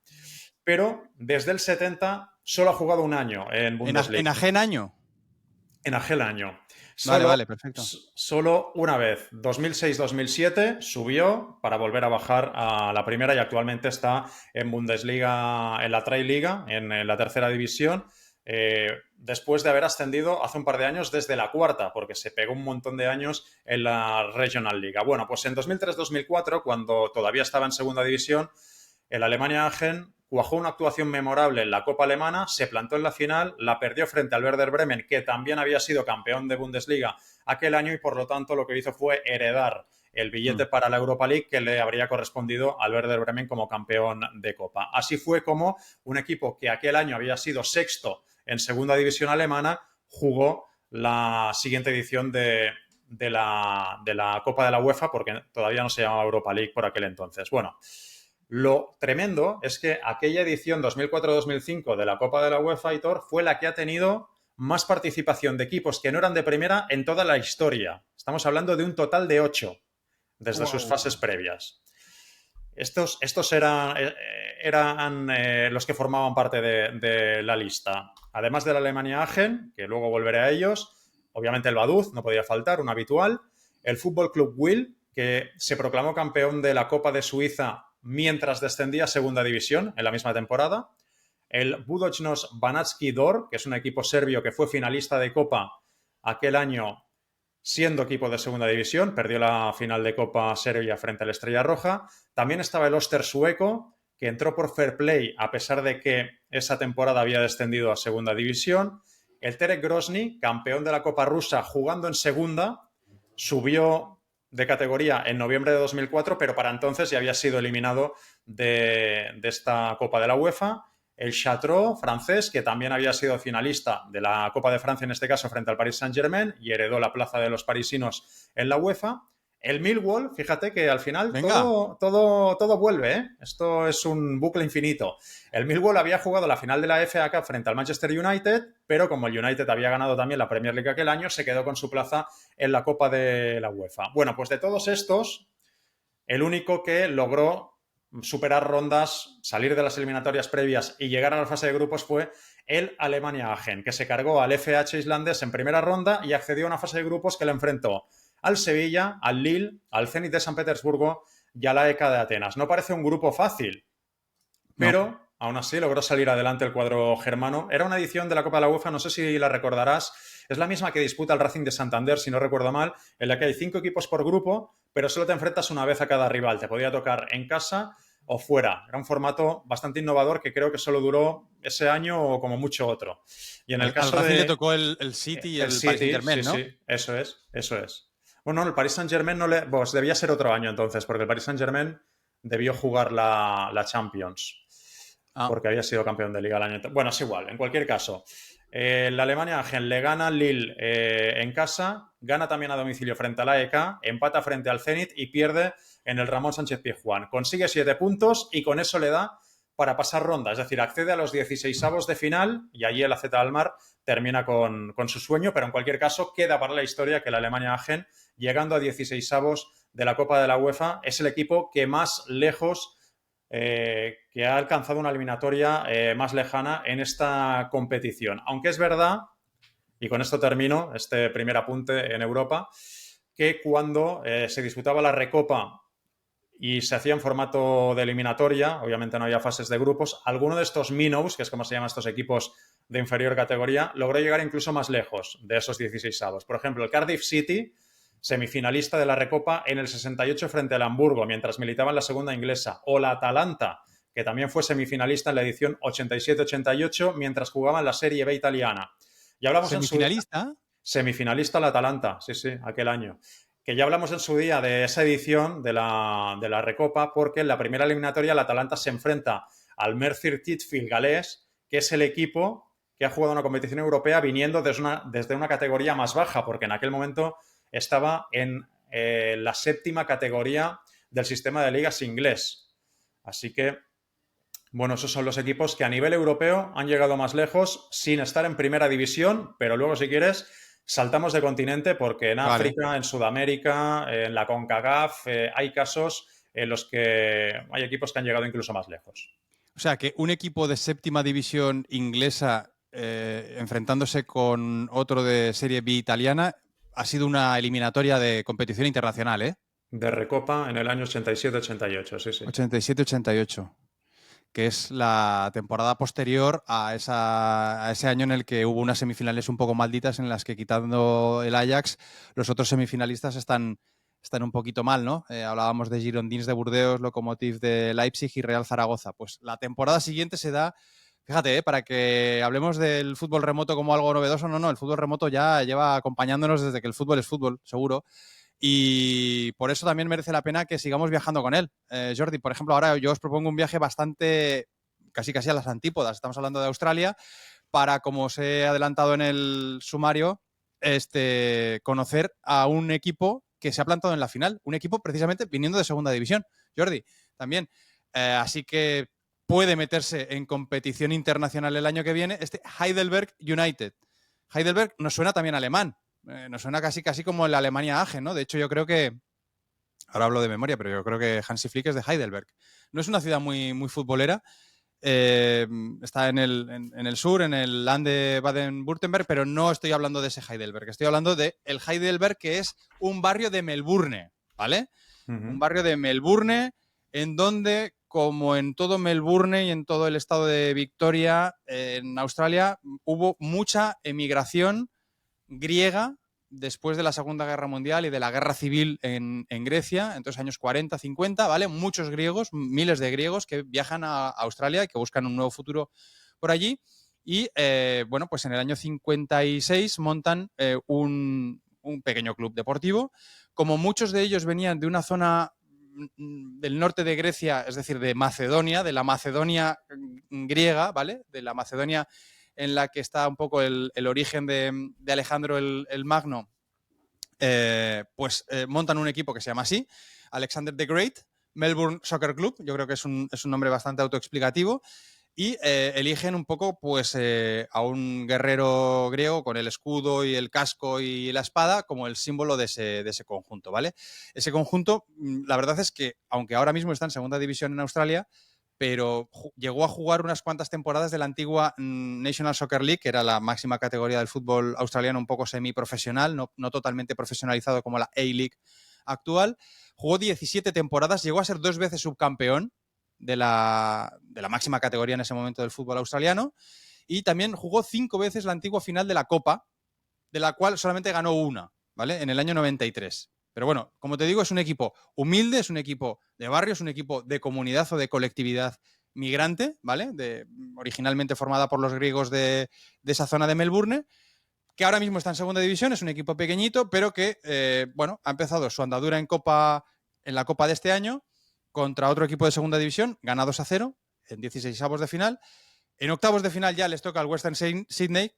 Pero desde el 70 solo ha jugado un año en Bundesliga. ¿En Aachen año? En aquel año. Vale, perfecto. Solo una vez, 2006-2007, subió para volver a bajar a la primera y actualmente está en Bundesliga, en la Liga, en la tercera división, después de haber ascendido hace un par de años desde la cuarta, porque se pegó un montón de años en la Regional Liga. Bueno, pues en 2003-2004, cuando todavía estaba en segunda división, el Alemannia Aachen cuajó una actuación memorable en la Copa Alemana, se plantó en la final, la perdió frente al Werder Bremen, que también había sido campeón de Bundesliga aquel año y por lo tanto lo que hizo fue heredar el billete para la Europa League que le habría correspondido al Werder Bremen como campeón de Copa. Así fue como un equipo que aquel año había sido sexto en segunda división alemana jugó la siguiente edición de la Copa de la UEFA, porque todavía no se llamaba Europa League por aquel entonces. Bueno, lo tremendo es que aquella edición 2004-2005 de la Copa de la UEFA, Aitor, fue la que ha tenido más participación de equipos que no eran de primera en toda la historia. Estamos hablando de un total de 8 desde sus fases previas. Estos eran los que formaban parte de la lista. Además de la Alemannia Aachen, que luego volveré a ellos, obviamente el Vaduz, no podía faltar, un habitual, el Fútbol Club Wil, que se proclamó campeón de la Copa de Suiza mientras descendía a segunda división en la misma temporada. El Budućnost Banatski Dor, que es un equipo serbio que fue finalista de Copa aquel año siendo equipo de segunda división, perdió la final de Copa Serbia frente a la Estrella Roja. También estaba el Oster sueco, que entró por fair play a pesar de que esa temporada había descendido a segunda división. El Terek Grozny, campeón de la Copa Rusa jugando en segunda, subió de categoría en noviembre de 2004, pero para entonces ya había sido eliminado de esta Copa de la UEFA. El Chartres francés, que también había sido finalista de la Copa de Francia, en este caso frente al Paris Saint-Germain, y heredó la plaza de los parisinos en la UEFA. El Millwall, fíjate que al final todo vuelve, ¿eh? Esto es un bucle infinito. El Millwall había jugado la final de la FA Cup frente al Manchester United, pero como el United había ganado también la Premier League aquel año, se quedó con su plaza en la Copa de la UEFA. Bueno, pues de todos estos, el único que logró superar rondas, salir de las eliminatorias previas y llegar a la fase de grupos fue el Alemannia Aachen, que se cargó al FH islandés en primera ronda y accedió a una fase de grupos que le enfrentó al Sevilla, al Lille, al Zenit de San Petersburgo y a la EK de Atenas. No parece un grupo fácil, pero aún así logró salir adelante el cuadro germano. Era una edición de la Copa de la UEFA, no sé si la recordarás, es la misma que disputa el Racing de Santander, si no recuerdo mal, en la que hay 5 equipos por grupo, pero solo te enfrentas una vez a cada rival. Te podía tocar en casa o fuera. Era un formato bastante innovador que creo que solo duró ese año o como mucho otro. Y en el caso al Racing le tocó el City y el Paris Saint-Germain, ¿no? Sí, eso es. Bueno, el Paris Saint-Germain pues debía ser otro año entonces, porque el Paris Saint-Germain debió jugar la Champions, porque había sido campeón de Liga el año. Bueno, es igual, en cualquier caso. La Alemannia Aachen le gana al Lille en casa, gana también a domicilio frente a la EK, empata frente al Zenit y pierde en el Ramón Sánchez Pizjuán. Consigue 7 puntos y con eso le da para pasar ronda, es decir, accede a los 16avos de final y allí el AZ Alkmaar termina con su sueño, pero en cualquier caso queda para la historia que la Alemannia Aachen, llegando a 16avos de la Copa de la UEFA, es el equipo que más lejos que ha alcanzado una eliminatoria más lejana en esta competición. Aunque es verdad, y con esto termino este primer apunte en Europa, que cuando se disputaba la Recopa y se hacía en formato de eliminatoria, obviamente no había fases de grupos, alguno de estos minnows, que es como se llaman estos equipos de inferior categoría, logró llegar incluso más lejos de esos 16avos. Por ejemplo, el Cardiff City, semifinalista de la Recopa en el 68 frente al Hamburgo, mientras militaba en la segunda inglesa. O la Atalanta, que también fue semifinalista en la edición 87-88, mientras jugaba en la Serie B italiana. Y hablamos ¿Semifinalista? Semifinalista la Atalanta, sí, aquel año. Que ya hablamos en su día de esa edición de la Recopa, porque en la primera eliminatoria la Atalanta se enfrenta al Merthyr Tydfil galés, que es el equipo que ha jugado una competición europea viniendo desde una categoría más baja, porque en aquel momento estaba en la 7ª categoría del sistema de ligas inglés. Así que Bueno, esos son los equipos que a nivel europeo han llegado más lejos sin estar en primera división, pero luego, si quieres, saltamos de continente porque en Vale. África, en Sudamérica, en la CONCACAF, hay casos en los que hay equipos que han llegado incluso más lejos. O sea, que un equipo de séptima división inglesa enfrentándose con otro de Serie B italiana ha sido una eliminatoria de competición internacional, ¿eh? De Recopa en el año 87-88, sí, sí. 87-88, que es la temporada posterior a ese año en el que hubo unas semifinales un poco malditas en las que, quitando el Ajax, los otros semifinalistas están un poquito mal, ¿no? Hablábamos de Girondins de Burdeos, Lokomotiv de Leipzig y Real Zaragoza. Pues la temporada siguiente se da, fíjate, para que hablemos del fútbol remoto como algo novedoso, no, el fútbol remoto ya lleva acompañándonos desde que el fútbol es fútbol, seguro. Y por eso también merece la pena que sigamos viajando con él. Jordi, por ejemplo, ahora yo os propongo un viaje bastante, casi a las antípodas. Estamos hablando de Australia para, como os he adelantado en el sumario, conocer a un equipo que se ha plantado en la final. Un equipo precisamente viniendo de segunda división. Jordi, también. Así que puede meterse en competición internacional el año que viene este Heidelberg United. Heidelberg nos suena también alemán. Nos suena casi como la Alemania Aachen, ¿no? De hecho, yo creo que, ahora hablo de memoria, pero yo creo que Hansi Flick es de Heidelberg. No es una ciudad muy, muy futbolera. Está en el sur, en el Land de Baden-Württemberg, pero no estoy hablando de ese Heidelberg. Estoy hablando del Heidelberg, que es un barrio de Melbourne, ¿vale? Un barrio de Melbourne en donde, como en todo Melbourne y en todo el estado de Victoria, en Australia, hubo mucha emigración griega después de la Segunda Guerra Mundial y de la Guerra Civil en Grecia, en los años 40, 50, ¿vale? Muchos griegos, miles de griegos que viajan a Australia y que buscan un nuevo futuro por allí. Y, bueno, pues en el año 56 montan un pequeño club deportivo. Como muchos de ellos venían de una zona del norte de Grecia, es decir, de Macedonia, de la Macedonia griega, ¿vale? De la Macedonia en la que está un poco el origen de Alejandro el Magno, pues montan un equipo que se llama así, Alexander the Great, Melbourne Soccer Club. Yo creo que es un nombre bastante autoexplicativo. Y eligen un poco pues a un guerrero griego con el escudo y el casco y la espada como el símbolo de ese conjunto, ¿vale? Ese conjunto, la verdad es que, aunque ahora mismo está en segunda división en Australia, pero llegó a jugar unas cuantas temporadas de la antigua National Soccer League, que era la máxima categoría del fútbol australiano, un poco semiprofesional, no totalmente profesionalizado como la A-League actual. Jugó 17 temporadas, llegó a ser 2 veces subcampeón de la máxima categoría en ese momento del fútbol australiano, y también jugó 5 veces la antigua final de la Copa, de la cual solamente ganó una, ¿vale? En el año 93. Pero bueno, como te digo, es un equipo humilde, es un equipo de barrio, es un equipo de comunidad o de colectividad migrante, ¿vale? Originalmente formada por los griegos de esa zona de Melbourne, que ahora mismo está en segunda división, es un equipo pequeñito, pero que, bueno, ha empezado su andadura en la Copa de este año contra otro equipo de segunda división, gana 2-0 en 16avos de final. En octavos de final ya les toca al Western Sydney,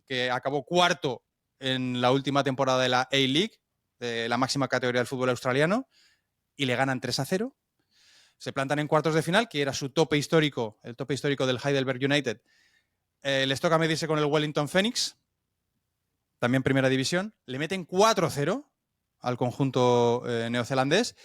que acabó cuarto en la última temporada de la A-League, de la máxima categoría del fútbol australiano, y le ganan 3-0. Se plantan en cuartos de final, que era su tope histórico, el tope histórico del Heidelberg United. Les toca medirse con el Wellington Phoenix, también primera división. Le meten 4-0 al conjunto neozelandés.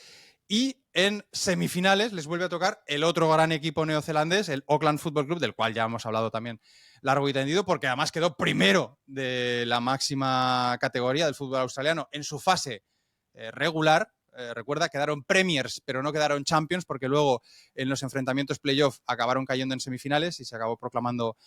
Y en semifinales les vuelve a tocar el otro gran equipo neozelandés, el Auckland Football Club, del cual ya hemos hablado también largo y tendido, porque además quedó primero de la máxima categoría del fútbol australiano en su fase regular. Recuerda, quedaron Premiers, pero no quedaron Champions, porque luego en los enfrentamientos playoff acabaron cayendo en semifinales y se acabó proclamando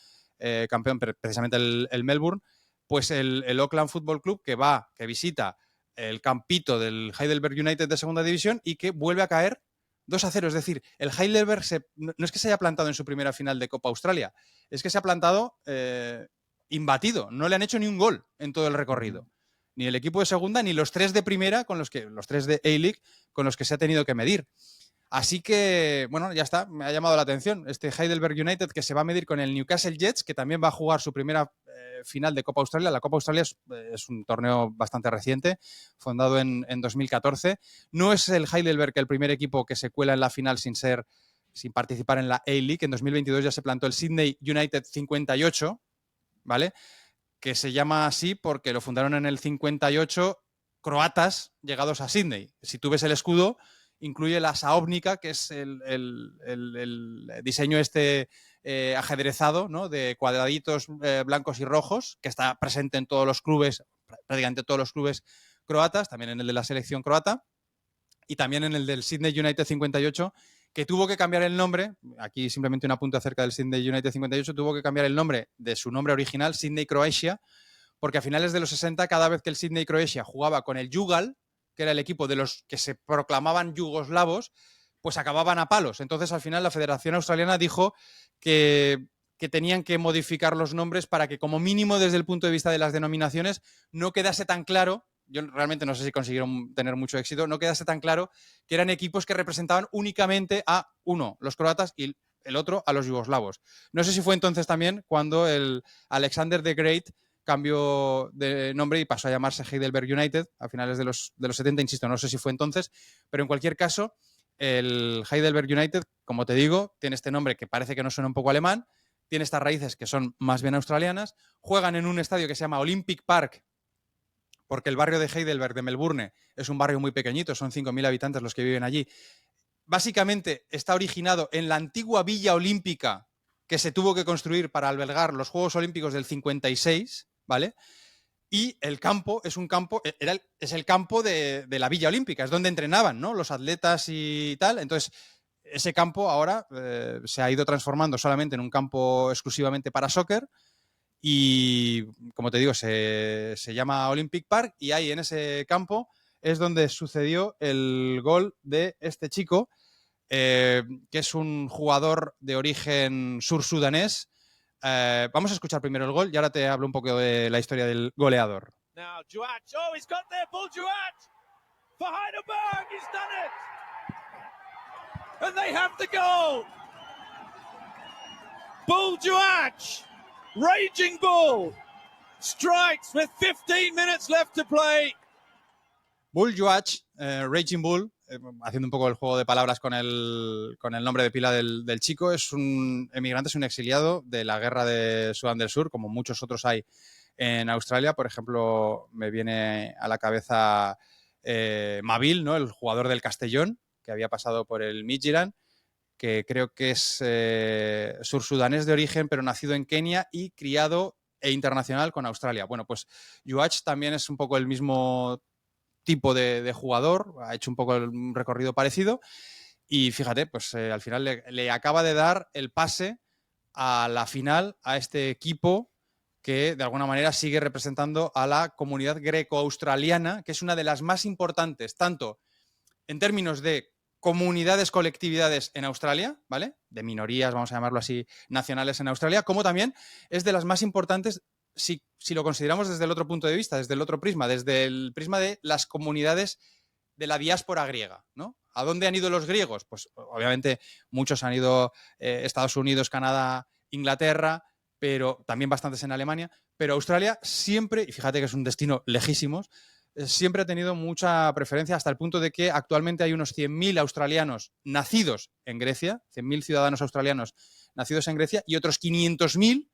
campeón precisamente el Melbourne. Pues el Auckland Football Club, que visita el campito del Heidelberg United de segunda división y que vuelve a caer 2-0. Es decir, el Heidelberg no es que se haya plantado en su primera final de Copa Australia, es que se ha plantado imbatido. No le han hecho ni un gol en todo el recorrido. Ni el equipo de segunda, ni los 3 de primera, los 3 de A-League, con los que se ha tenido que medir. Así que, bueno, ya está, me ha llamado la atención este Heidelberg United, que se va a medir con el Newcastle Jets, que también va a jugar su primera final de Copa Australia. La Copa Australia es un torneo bastante reciente, fundado en 2014. No es el Heidelberg el primer equipo que se cuela en la final sin ser sin participar en la A-League. En 2022 ya se plantó el Sydney United 58, ¿vale? Que se llama así porque lo fundaron en el 58 croatas llegados a Sydney. Si tú ves el escudo, incluye la saóvnica, que es el diseño ajedrezado, ¿no? De cuadraditos blancos y rojos, que está presente en todos los clubes, prácticamente todos los clubes croatas, también en el de la selección croata, y también en el del Sydney United 58, que tuvo que cambiar el nombre, aquí simplemente un apunte acerca del Sydney United 58, tuvo que cambiar el nombre de su nombre original, Sydney Croatia, porque a finales de los 60, cada vez que el Sydney Croatia jugaba con el Jugal, que era el equipo de los que se proclamaban yugoslavos, pues acababan a palos. Entonces, al final, la Federación Australiana dijo que tenían que modificar los nombres para que, como mínimo, desde el punto de vista de las denominaciones, no quedase tan claro, yo realmente no sé si consiguieron tener mucho éxito, no quedase tan claro que eran equipos que representaban únicamente a uno, los croatas, y el otro a los yugoslavos. No sé si fue entonces también cuando el Alexander the Great cambió de nombre y pasó a llamarse Heidelberg United a finales de los 70, insisto, no sé si fue entonces, pero en cualquier caso, el Heidelberg United, como te digo, tiene este nombre que parece que no suena un poco alemán, tiene estas raíces que son más bien australianas, juegan en un estadio que se llama Olympic Park, porque el barrio de Heidelberg de Melbourne es un barrio muy pequeñito, son 5.000 habitantes los que viven allí. Básicamente está originado en la antigua Villa Olímpica que se tuvo que construir para albergar los Juegos Olímpicos del 56, ¿vale? Y el campo es un campo, es el campo de la Villa Olímpica, es donde entrenaban, ¿no? Los atletas y tal. Entonces, ese campo ahora se ha ido transformando solamente en un campo exclusivamente para soccer. Y, como te digo, se llama Olympic Park, y ahí en ese campo es donde sucedió el gol de este chico, que es un jugador de origen sur-sudanés. Vamos a escuchar primero el gol y ahora te hablo un poco de la historia del goleador. Now, Juach, oh, he's got there, Bull Juach for Heidelberg, he's done it! And they have the goal! Bull Juach, Raging Bull, strikes with 15 minutes left to play. Bull Juach, Raging Bull, haciendo un poco el juego de palabras con el nombre de pila del chico, es un emigrante, es un exiliado de la guerra de Sudán del Sur, como muchos otros hay en Australia. Por ejemplo, me viene a la cabeza Mavil, ¿no? El jugador del Castellón, que había pasado por el Midtjylland, que creo que es sursudanés de origen, pero nacido en Kenia y criado e internacional con Australia. Bueno, pues Juach también es un poco el mismo tipo de jugador, ha hecho un poco un recorrido parecido, y fíjate, pues al final le acaba de dar el pase a la final a este equipo que de alguna manera sigue representando a la comunidad greco-australiana, que es una de las más importantes, tanto en términos de comunidades, colectividades en Australia, ¿vale? De minorías, vamos a llamarlo así, nacionales en Australia, como también es de las más importantes si lo consideramos desde el otro punto de vista, desde el otro prisma, desde el prisma de las comunidades de la diáspora griega, ¿no? ¿A dónde han ido los griegos? Pues obviamente muchos han ido Estados Unidos, Canadá, Inglaterra, pero también bastantes en Alemania, pero Australia siempre, y fíjate que es un destino lejísimos, siempre ha tenido mucha preferencia, hasta el punto de que actualmente hay unos 100.000 australianos nacidos en Grecia, 100.000 ciudadanos australianos nacidos en Grecia, y otros 500.000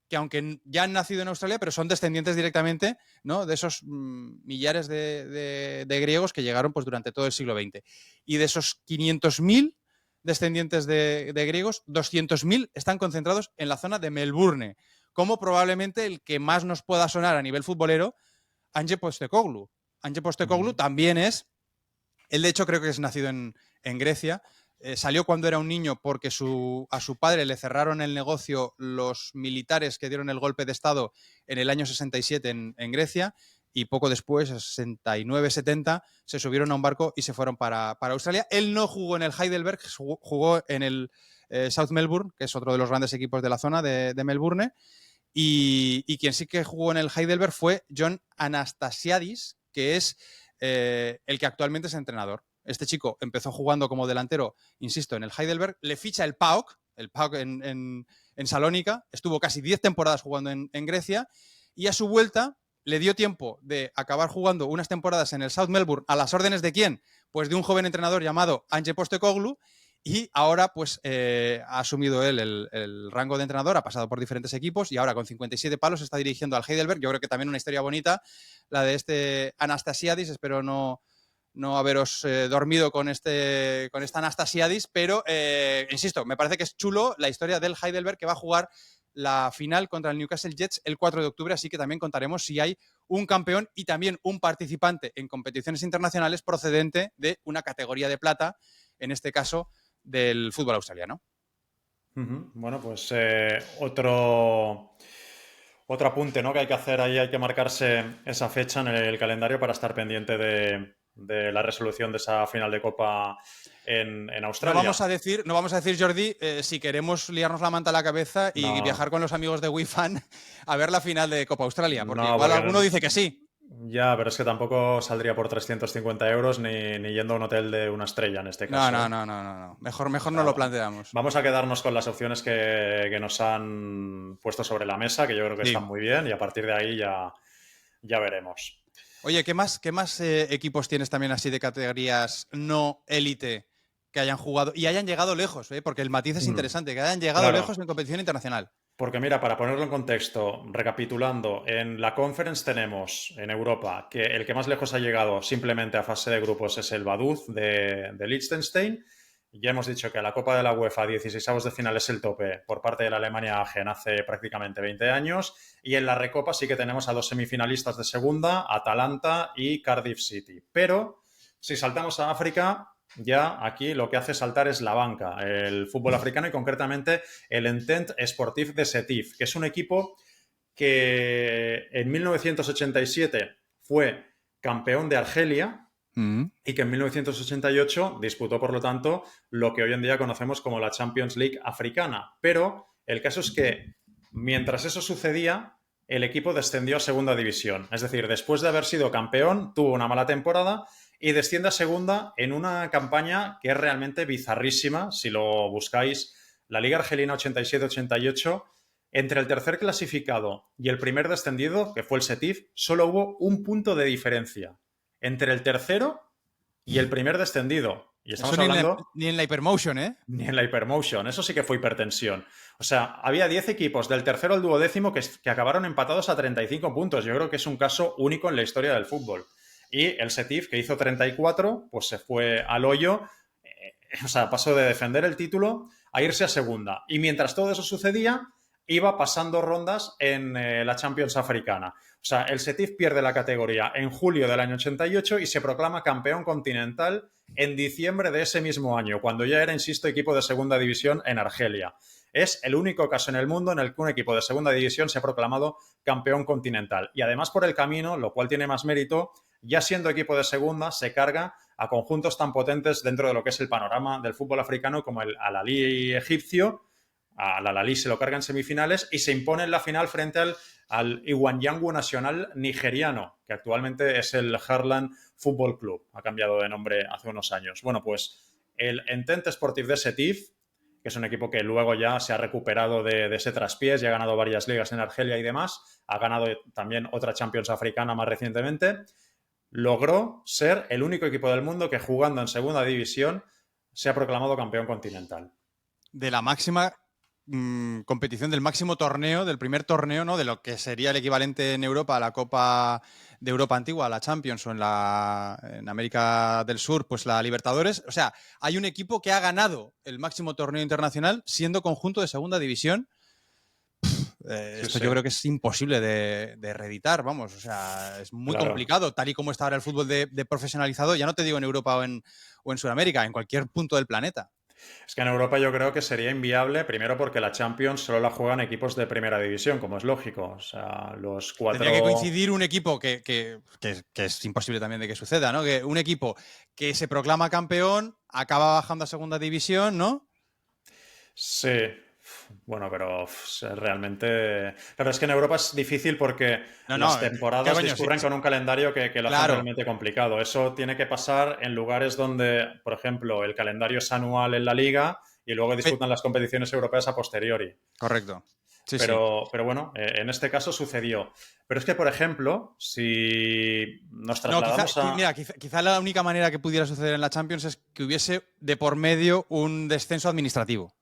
que, aunque ya han nacido en Australia, pero son descendientes directamente, ¿no?, de esos millares de griegos que llegaron pues durante todo el siglo XX. Y de esos 500.000 descendientes de griegos, 200.000 están concentrados en la zona de Melbourne, como probablemente el que más nos pueda sonar a nivel futbolero, Ange Postecoglou. Ange Postecoglou también es, él de hecho creo que es nacido en Grecia, salió cuando era un niño porque a su padre le cerraron el negocio los militares que dieron el golpe de Estado en el año 67 en Grecia, y poco después, 69-70, se subieron a un barco y se fueron para Australia. Él no jugó en el Heidelberg, jugó en el South Melbourne, que es otro de los grandes equipos de la zona de Melbourne, y quien sí que jugó en el Heidelberg fue John Anastasiadis, que es el que actualmente es entrenador. Este chico empezó jugando como delantero, insisto, en el Heidelberg, le ficha el PAOK en Salónica, estuvo casi 10 temporadas jugando en Grecia, y a su vuelta le dio tiempo de acabar jugando unas temporadas en el South Melbourne. ¿A las órdenes de quién? Pues de un joven entrenador llamado Ange Postecoglou, Y ahora, pues, ha asumido él el rango de entrenador, ha pasado por diferentes equipos y ahora con 57 palos está dirigiendo al Heidelberg. Yo creo que también una historia bonita, la de este Anastasiadis. Espero no haberos dormido con esta Anastasiadis, pero, insisto, me parece que es chulo la historia del Heidelberg, que va a jugar la final contra el Newcastle Jets el 4 de octubre, así que también contaremos si hay un campeón y también un participante en competiciones internacionales procedente de una categoría de plata, en este caso del fútbol australiano. Bueno, pues otro apunte, ¿no?, que hay que hacer ahí, hay que marcarse esa fecha en el calendario para estar pendiente de la resolución de esa final de Copa en Australia. No vamos a decir, Jordi, si queremos liarnos la manta a la cabeza y viajar con los amigos de WeFan a ver la final de Copa Australia, porque igual alguno dice que sí. Ya, pero es que tampoco saldría por 350 euros ni yendo a un hotel de una estrella en este caso. No. Mejor no lo planteamos. Vamos a quedarnos con las opciones que nos han puesto sobre la mesa, que yo creo que están muy bien, y a partir de ahí ya veremos. Oye, ¿qué más equipos tienes también así de categorías no élite que hayan jugado y hayan llegado lejos? Porque el matiz es interesante, que hayan llegado lejos en competición internacional. Porque mira, para ponerlo en contexto, recapitulando, en la Conference tenemos en Europa que el que más lejos ha llegado simplemente a fase de grupos es el Vaduz de Liechtenstein. Ya hemos dicho que a la Copa de la UEFA 16avos de final es el tope por parte de la Alemania Aachen hace prácticamente 20 años. Y en la Recopa sí que tenemos a 2 semifinalistas de segunda, Atalanta y Cardiff City. Pero si saltamos a África, ya aquí lo que hace saltar es la banca, el fútbol africano y concretamente el Entente Sportif de Sétif, que es un equipo que en 1987 fue campeón de Argelia y que en 1988 disputó, por lo tanto, lo que hoy en día conocemos como la Champions League africana. Pero el caso es que mientras eso sucedía, el equipo descendió a segunda división. Es decir, después de haber sido campeón, tuvo una mala temporada y desciende a segunda en una campaña que es realmente bizarrísima. Si lo buscáis, la Liga Argelina 87-88, entre el tercer clasificado y el primer descendido, que fue el Sétif, solo hubo un punto de diferencia entre el tercero y el primer descendido. Y estamos hablando... Ni en la Hypermotion, ¿eh? Ni en la Hypermotion. Eso sí que fue hipertensión. O sea, había 10 equipos del tercero al duodécimo que acabaron empatados a 35 puntos. Yo creo que es un caso único en la historia del fútbol. Y el Sétif, que hizo 34, pues se fue al hoyo. O sea, pasó de defender el título a irse a segunda. Y mientras todo eso sucedía, iba pasando rondas en la Champions africana. O sea, el Sétif pierde la categoría en julio del año 88 y se proclama campeón continental en diciembre de ese mismo año, cuando ya era, insisto, equipo de segunda división en Argelia. Es el único caso en el mundo en el que un equipo de segunda división se ha proclamado campeón continental. Y además, por el camino, lo cual tiene más mérito, ya siendo equipo de segunda, se carga a conjuntos tan potentes dentro de lo que es el panorama del fútbol africano como el Al-Ahly egipcio. Al Al-Ahly se lo carga en semifinales y se impone en la final frente al Iwanyangu Nacional nigeriano, que actualmente es el Harlan Football Club. Ha cambiado de nombre hace unos años. Bueno, pues el Entente Sportif de Sétif, que es un equipo que luego ya se ha recuperado de ese traspiés y ha ganado varias ligas en Argelia y demás, ha ganado también otra Champions africana más recientemente, logró ser el único equipo del mundo que jugando en segunda división se ha proclamado campeón continental. De la máxima competición, del máximo torneo, del primer torneo, ¿no? De lo que sería el equivalente en Europa a la Copa de Europa antigua, la Champions, o en América del Sur, pues la Libertadores. O sea, hay un equipo que ha ganado el máximo torneo internacional siendo conjunto de segunda división. Esto yo creo que es imposible de reeditar, vamos, o sea, es muy complicado, tal y como está ahora el fútbol de profesionalizado, ya no te digo en Europa o en Sudamérica, en cualquier punto del planeta. Es que en Europa yo creo que sería inviable, primero porque la Champions solo la juegan equipos de primera división, como es lógico. O sea, los 4... Tendría que coincidir un equipo que es imposible también de que suceda, ¿no? Que un equipo que se proclama campeón acaba bajando a segunda división, ¿no? Sí. Bueno, pero realmente... Claro, es que en Europa es difícil porque las temporadas discurren con un calendario que lo hace realmente complicado. Eso tiene que pasar en lugares donde, por ejemplo, el calendario es anual en la Liga y luego disputan las competiciones europeas a posteriori. Correcto. Sí, pero bueno, en este caso sucedió. Pero es que, por ejemplo, si nos trasladamos quizá la única manera que pudiera suceder en la Champions es que hubiese de por medio un descenso administrativo.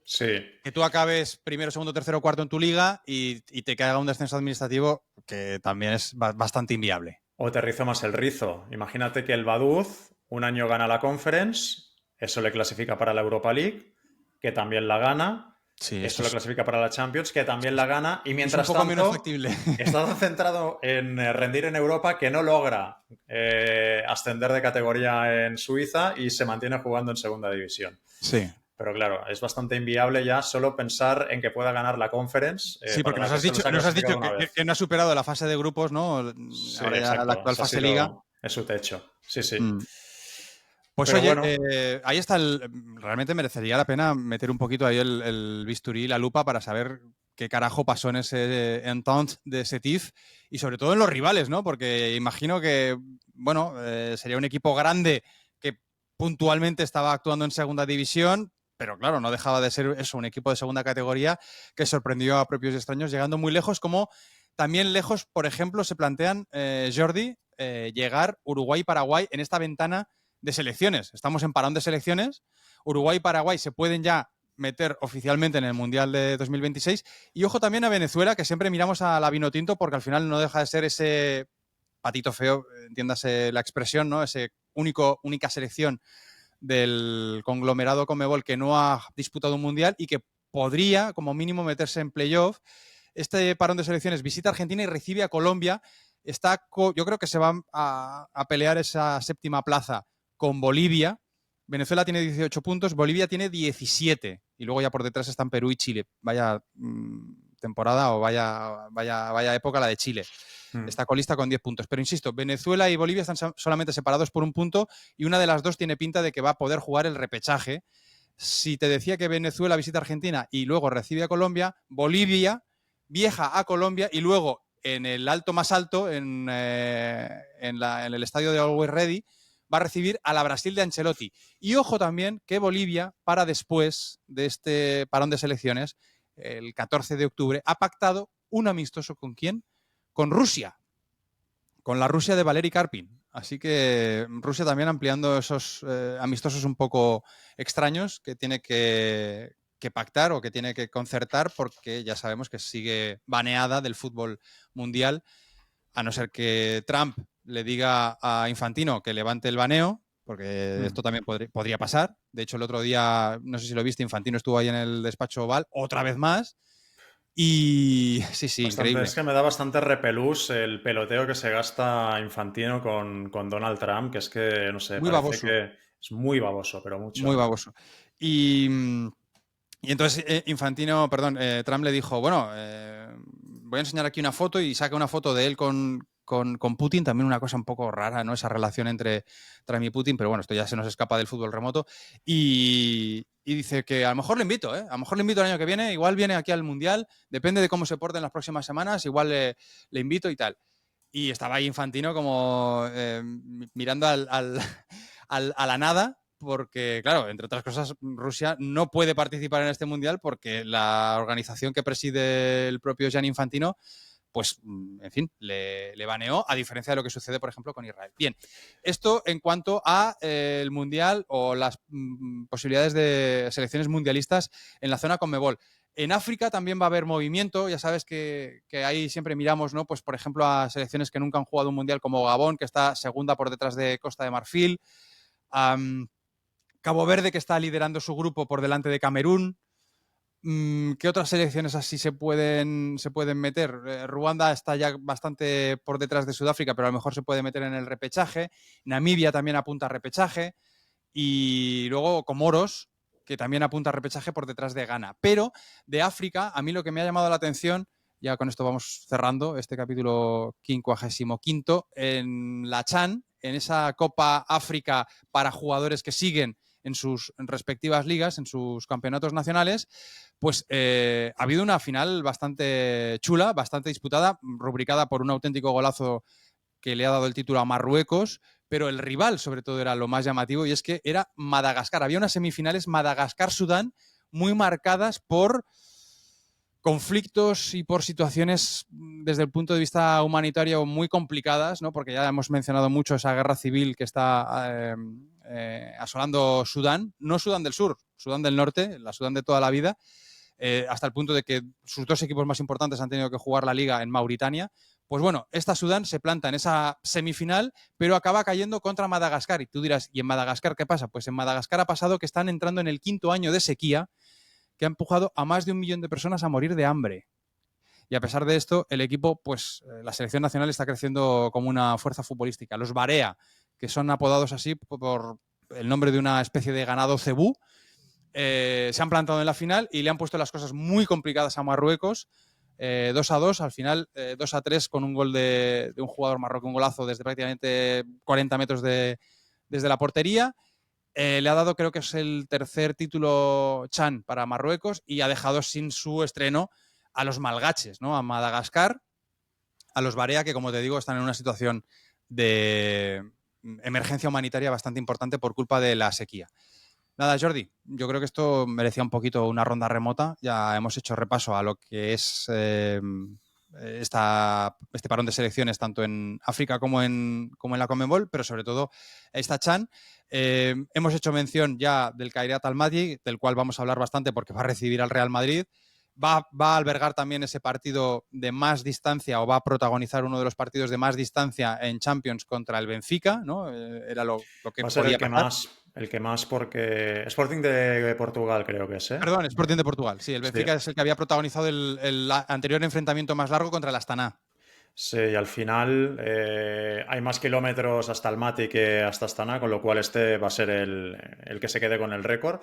Sí. Que tú acabes primero, segundo, tercero, cuarto en tu liga y te caiga un descenso administrativo que también es bastante inviable. O te rizo más el rizo. Imagínate que el Vaduz un año gana la Conference, eso le clasifica para la Europa League, que también la gana. Sí, eso lo clasifica para la Champions, que también la gana. Y mientras es un poco tanto, menos factible. Está tan centrado en rendir en Europa que no logra ascender de categoría en Suiza y se mantiene jugando en segunda división. Sí. Pero claro, es bastante inviable ya solo pensar en que pueda ganar la Conference. Sí, porque nos has dicho que no ha superado la fase de grupos, ¿no? Sí, ahora ya exacto. la actual fase Liga. Es su techo. Sí, sí. Pues pero oye, bueno. ahí está realmente merecería la pena meter un poquito ahí el bisturí, la lupa para saber qué carajo pasó en ese entente de Sétif y sobre todo en los rivales, ¿no? Porque imagino que, bueno, sería un equipo grande que puntualmente estaba actuando en segunda división, pero claro, no dejaba de ser eso, un equipo de segunda categoría que sorprendió a propios y extraños llegando muy lejos, como también lejos, por ejemplo, se plantean, Jordi, llegar Uruguay y Paraguay en esta ventana de selecciones. Estamos en parón de selecciones. Uruguay y Paraguay se pueden ya meter oficialmente en el Mundial de 2026. Y ojo también a Venezuela, que siempre miramos a la Vinotinto porque al final no deja de ser ese patito feo, entiéndase la expresión, ¿no? Ese única selección del conglomerado Conmebol que no ha disputado un Mundial y que podría, como mínimo, meterse en playoff. Este parón de selecciones visita Argentina y recibe a Colombia. Yo creo que se van a pelear esa séptima plaza con Bolivia. Venezuela tiene 18 puntos, Bolivia tiene 17. Y luego ya por detrás están Perú y Chile. Vaya temporada o vaya época la de Chile. Está colista con 10 puntos. Pero insisto, Venezuela y Bolivia están solamente separados por un punto y una de las dos tiene pinta de que va a poder jugar el repechaje. Si te decía que Venezuela visita a Argentina y luego recibe a Colombia, Bolivia viaja a Colombia y luego en el alto más alto, en el estadio de Always Ready, va a recibir a la Brasil de Ancelotti. Y ojo también que Bolivia, para después de este parón de selecciones, el 14 de octubre, ha pactado un amistoso ¿con quién? Con Rusia. Con la Rusia de Valery Karpin. Así que Rusia también ampliando esos amistosos un poco extraños que tiene que pactar o que tiene que concertar porque ya sabemos que sigue baneada del fútbol mundial, a no ser que Trump le diga a Infantino que levante el baneo, porque esto también podría pasar. De hecho, el otro día, no sé si lo viste, Infantino estuvo ahí en el despacho Oval, otra vez más. Y sí, bastante, increíble. Es que me da bastante repelús el peloteo que se gasta Infantino con Donald Trump, que es que, no sé, muy parece baboso. que es muy baboso, pero mucho. Muy baboso. Y entonces Trump le dijo, bueno, voy a enseñar aquí una foto y saca una foto de él con Putin, también una cosa un poco rara, ¿no? Esa relación entre Trump y Putin, pero bueno, esto ya se nos escapa del fútbol remoto. Y dice que a lo mejor le invito, ¿eh? A lo mejor le invito el año que viene, igual viene aquí al Mundial, depende de cómo se porte en las próximas semanas, igual le invito y tal. Y estaba ahí Infantino como mirando a la nada, porque, claro, entre otras cosas, Rusia no puede participar en este Mundial porque la organización que preside el propio Gianni Infantino, pues, en fin, le baneó, a diferencia de lo que sucede, por ejemplo, con Israel. Bien, esto en cuanto a el Mundial o las posibilidades de selecciones mundialistas en la zona Conmebol. En África también va a haber movimiento, ya sabes que ahí siempre miramos, ¿no? Pues, por ejemplo, a selecciones que nunca han jugado un Mundial como Gabón, que está segunda por detrás de Costa de Marfil, Cabo Verde, que está liderando su grupo por delante de Camerún. ¿Qué otras selecciones así se pueden meter? Ruanda está ya bastante por detrás de Sudáfrica, pero a lo mejor se puede meter en el repechaje. Namibia también apunta a repechaje. Y luego Comoros, que también apunta a repechaje por detrás de Ghana. Pero de África, a mí lo que me ha llamado la atención, ya con esto vamos cerrando este capítulo 55, en la CHAN, en esa Copa África para jugadores que siguen en sus respectivas ligas, en sus campeonatos nacionales, pues ha habido una final bastante chula, bastante disputada, rubricada por un auténtico golazo que le ha dado el título a Marruecos, pero el rival sobre todo era lo más llamativo y es que era Madagascar. Había unas semifinales Madagascar-Sudán muy marcadas por conflictos y por situaciones desde el punto de vista humanitario muy complicadas, ¿no? Porque ya hemos mencionado mucho esa guerra civil que está asolando Sudán, no Sudán del Sur, Sudán del Norte, la Sudán de toda la vida, hasta el punto de que sus dos equipos más importantes han tenido que jugar la liga en Mauritania. Pues bueno, esta Sudán se planta en esa semifinal, pero acaba cayendo contra Madagascar. Y tú dirás, ¿y en Madagascar qué pasa? Pues en Madagascar ha pasado que están entrando en el 5º año de sequía, que ha empujado a más de 1 millón de personas a morir de hambre. Y a pesar de esto, el equipo, pues la selección nacional está creciendo como una fuerza futbolística. Los Barea, que son apodados así por el nombre de una especie de ganado cebú, se han plantado en la final y le han puesto las cosas muy complicadas a Marruecos. 2-2, al final 2-3 con un gol de un jugador marroquí, un golazo desde prácticamente 40 metros desde la portería. Le ha dado, creo que es el tercer título Chan para Marruecos y ha dejado sin su estreno a los malgaches, ¿no? A Madagascar, a los Barea, que como te digo están en una situación de emergencia humanitaria bastante importante por culpa de la sequía. Nada, Jordi, yo creo que esto merecía un poquito una ronda remota. Ya hemos hecho repaso a lo que es este parón de selecciones tanto en África como en la Conmebol, pero sobre todo esta Chan. Hemos hecho mención ya del Khairat Almaty, del cual vamos a hablar bastante porque va a recibir al Real Madrid. Va a albergar también ese partido de más distancia o va a protagonizar uno de los partidos de más distancia en Champions contra el Benfica, ¿no? Era lo que va a ser podía pasar. El que más porque Sporting de Portugal creo que es, ¿eh? Perdón, Sporting de Portugal. Sí, el Benfica es el que había protagonizado el anterior enfrentamiento más largo contra el Astana. Sí, y al final hay más kilómetros hasta Almaty que hasta Astana, con lo cual este va a ser el que se quede con el récord.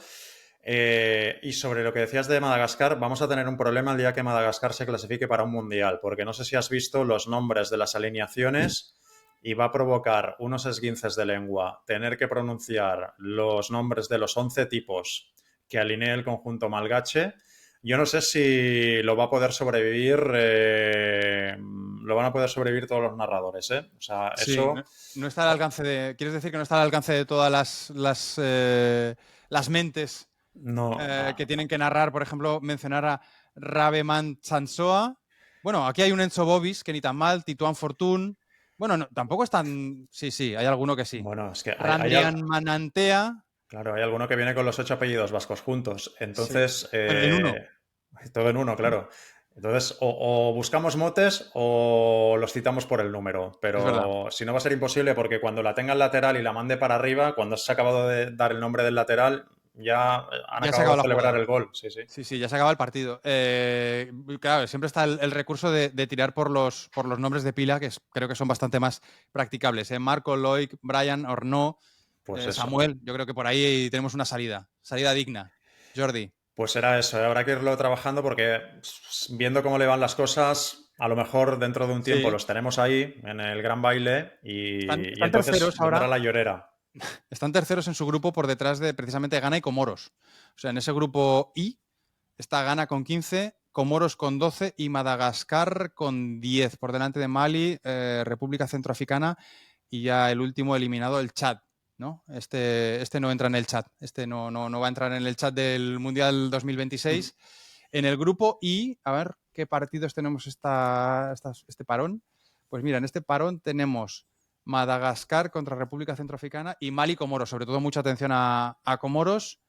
Y sobre lo que decías de Madagascar, vamos a tener un problema el día que Madagascar se clasifique para un mundial, porque no sé si has visto los nombres de las alineaciones y va a provocar unos esguinces de lengua tener que pronunciar los nombres de los 11 tipos que alinee el conjunto malgache. Yo no sé si lo va a poder sobrevivir, lo van a poder sobrevivir todos los narradores, ¿eh? O sea, sí, eso... no está al alcance de... ¿Quieres decir que no está al alcance de todas las mentes No. que tienen que narrar? Por ejemplo, mencionar a Rabeman Chansoa. Bueno, aquí hay un Enzo Bobis, que ni tan mal, Tituán Fortún. Bueno, no, tampoco es tan... Sí, hay alguno que sí. Bueno, es que Randrian Manantea. Claro, hay alguno que viene con los 8 apellidos vascos juntos. Entonces... Sí. Pero en uno. Todo en uno, claro. Entonces, o buscamos motes o los citamos por el número. Pero si no va a ser imposible porque cuando la tenga el lateral y la mande para arriba, cuando se ha acabado de dar el nombre del lateral, ya han acabado de celebrar el gol. Sí, ya se acaba el partido. Claro, siempre está el recurso de tirar por los nombres de pila, que creo que son bastante más practicables. Marco, Loic, Brian, Ornó, pues Samuel. Yo creo que por ahí tenemos una salida digna. Jordi. Pues será eso, habrá que irlo trabajando porque viendo cómo le van las cosas, a lo mejor dentro de un tiempo los tenemos ahí en el gran baile y entonces vendrá la llorera. Están terceros en su grupo por detrás de precisamente Ghana y Comoros. O sea, en ese grupo I está Ghana con 15, Comoros con 12 y Madagascar con 10, por delante de Mali, República Centroafricana y ya el último eliminado, el Chad, ¿no? Este no entra en el chat, no va a entrar en el chat del Mundial 2026. En el grupo I, a ver qué partidos tenemos este parón. Pues mira, en este parón tenemos Madagascar contra República Centroafricana y Mali-Comoros. Sobre todo mucha atención a Comoros.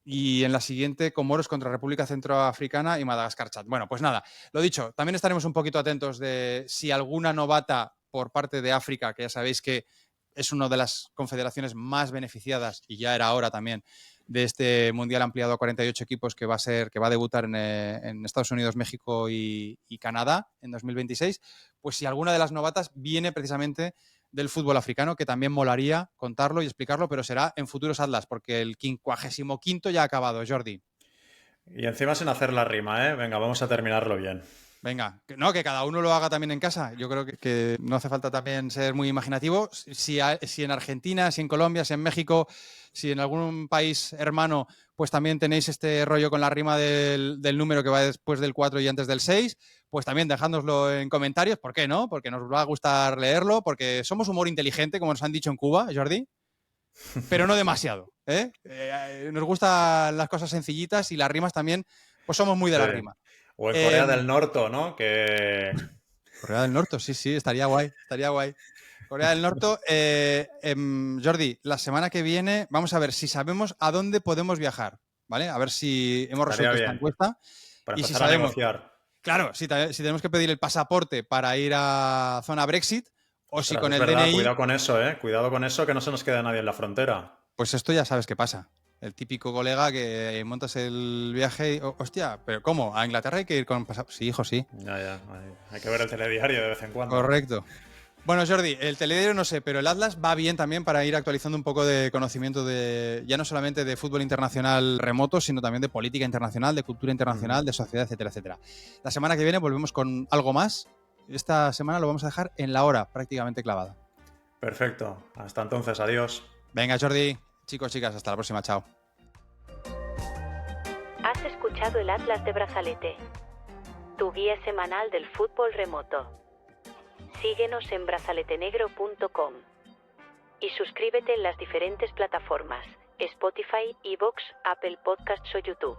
Y en la siguiente, Comoros contra República Centroafricana y Madagascar-Chad. Bueno, pues nada, lo dicho, también estaremos un poquito atentos de si alguna novata por parte de África, que ya sabéis que es una de las confederaciones más beneficiadas, y ya era hora también, de este Mundial ampliado a 48 equipos que va a debutar en Estados Unidos, México y Canadá en 2026, pues si alguna de las novatas viene precisamente del fútbol africano, que también molaría contarlo y explicarlo, pero será en futuros Atlas, porque el 55º ya ha acabado, Jordi. Y encima sin hacer la rima, ¿eh? Venga, vamos a terminarlo bien. Venga, que cada uno lo haga también en casa. Yo creo que no hace falta también ser muy imaginativo. Si en Argentina, si en Colombia, si en México, si en algún país hermano, pues también tenéis este rollo con la rima del número que va después del 4 y antes del 6, pues también dejádnoslo en comentarios. ¿Por qué no? Porque nos va a gustar leerlo, porque somos humor inteligente, como nos han dicho en Cuba, Jordi, pero no demasiado, ¿eh? Nos gustan las cosas sencillitas y las rimas también Pues somos muy de la Sí. rima. O en Corea del Norte, ¿no? Que... Corea del Norte, sí, estaría guay. Corea del Norte, Jordi, la semana que viene vamos a ver si sabemos a dónde podemos viajar, ¿vale? A ver si hemos Estaría resuelto esta bien. encuesta. Para Y si empezar a sabemos, negociar. claro, si tenemos que pedir el pasaporte para ir a zona Brexit o si Ostras, con es el verdad, DNI, cuidado con eso, ¿eh? Cuidado con eso, que no se nos quede nadie en la frontera. pues esto ya sabes qué pasa. El típico colega que montas el viaje y, hostia, ¿pero cómo? ¿A Inglaterra hay que ir con pasaporte? Sí, hijo, sí. Ya. Hay que ver el telediario de vez en cuando. Correcto. Bueno, Jordi, el telediario no sé, pero el Atlas va bien también para ir actualizando un poco de conocimiento de, ya no solamente de fútbol internacional remoto, sino también de política internacional, de cultura internacional, de sociedad, etcétera, etcétera. La semana que viene volvemos con algo más. Esta semana lo vamos a dejar en la hora prácticamente clavada. Perfecto. Hasta entonces, adiós. Venga, Jordi. Chicos, chicas, hasta la próxima. Chao. Has escuchado el Atlas de Brazalete, tu guía semanal del fútbol remoto. Síguenos en brazaletenegro.com y suscríbete en las diferentes plataformas Spotify, iVoox, Apple Podcasts o YouTube.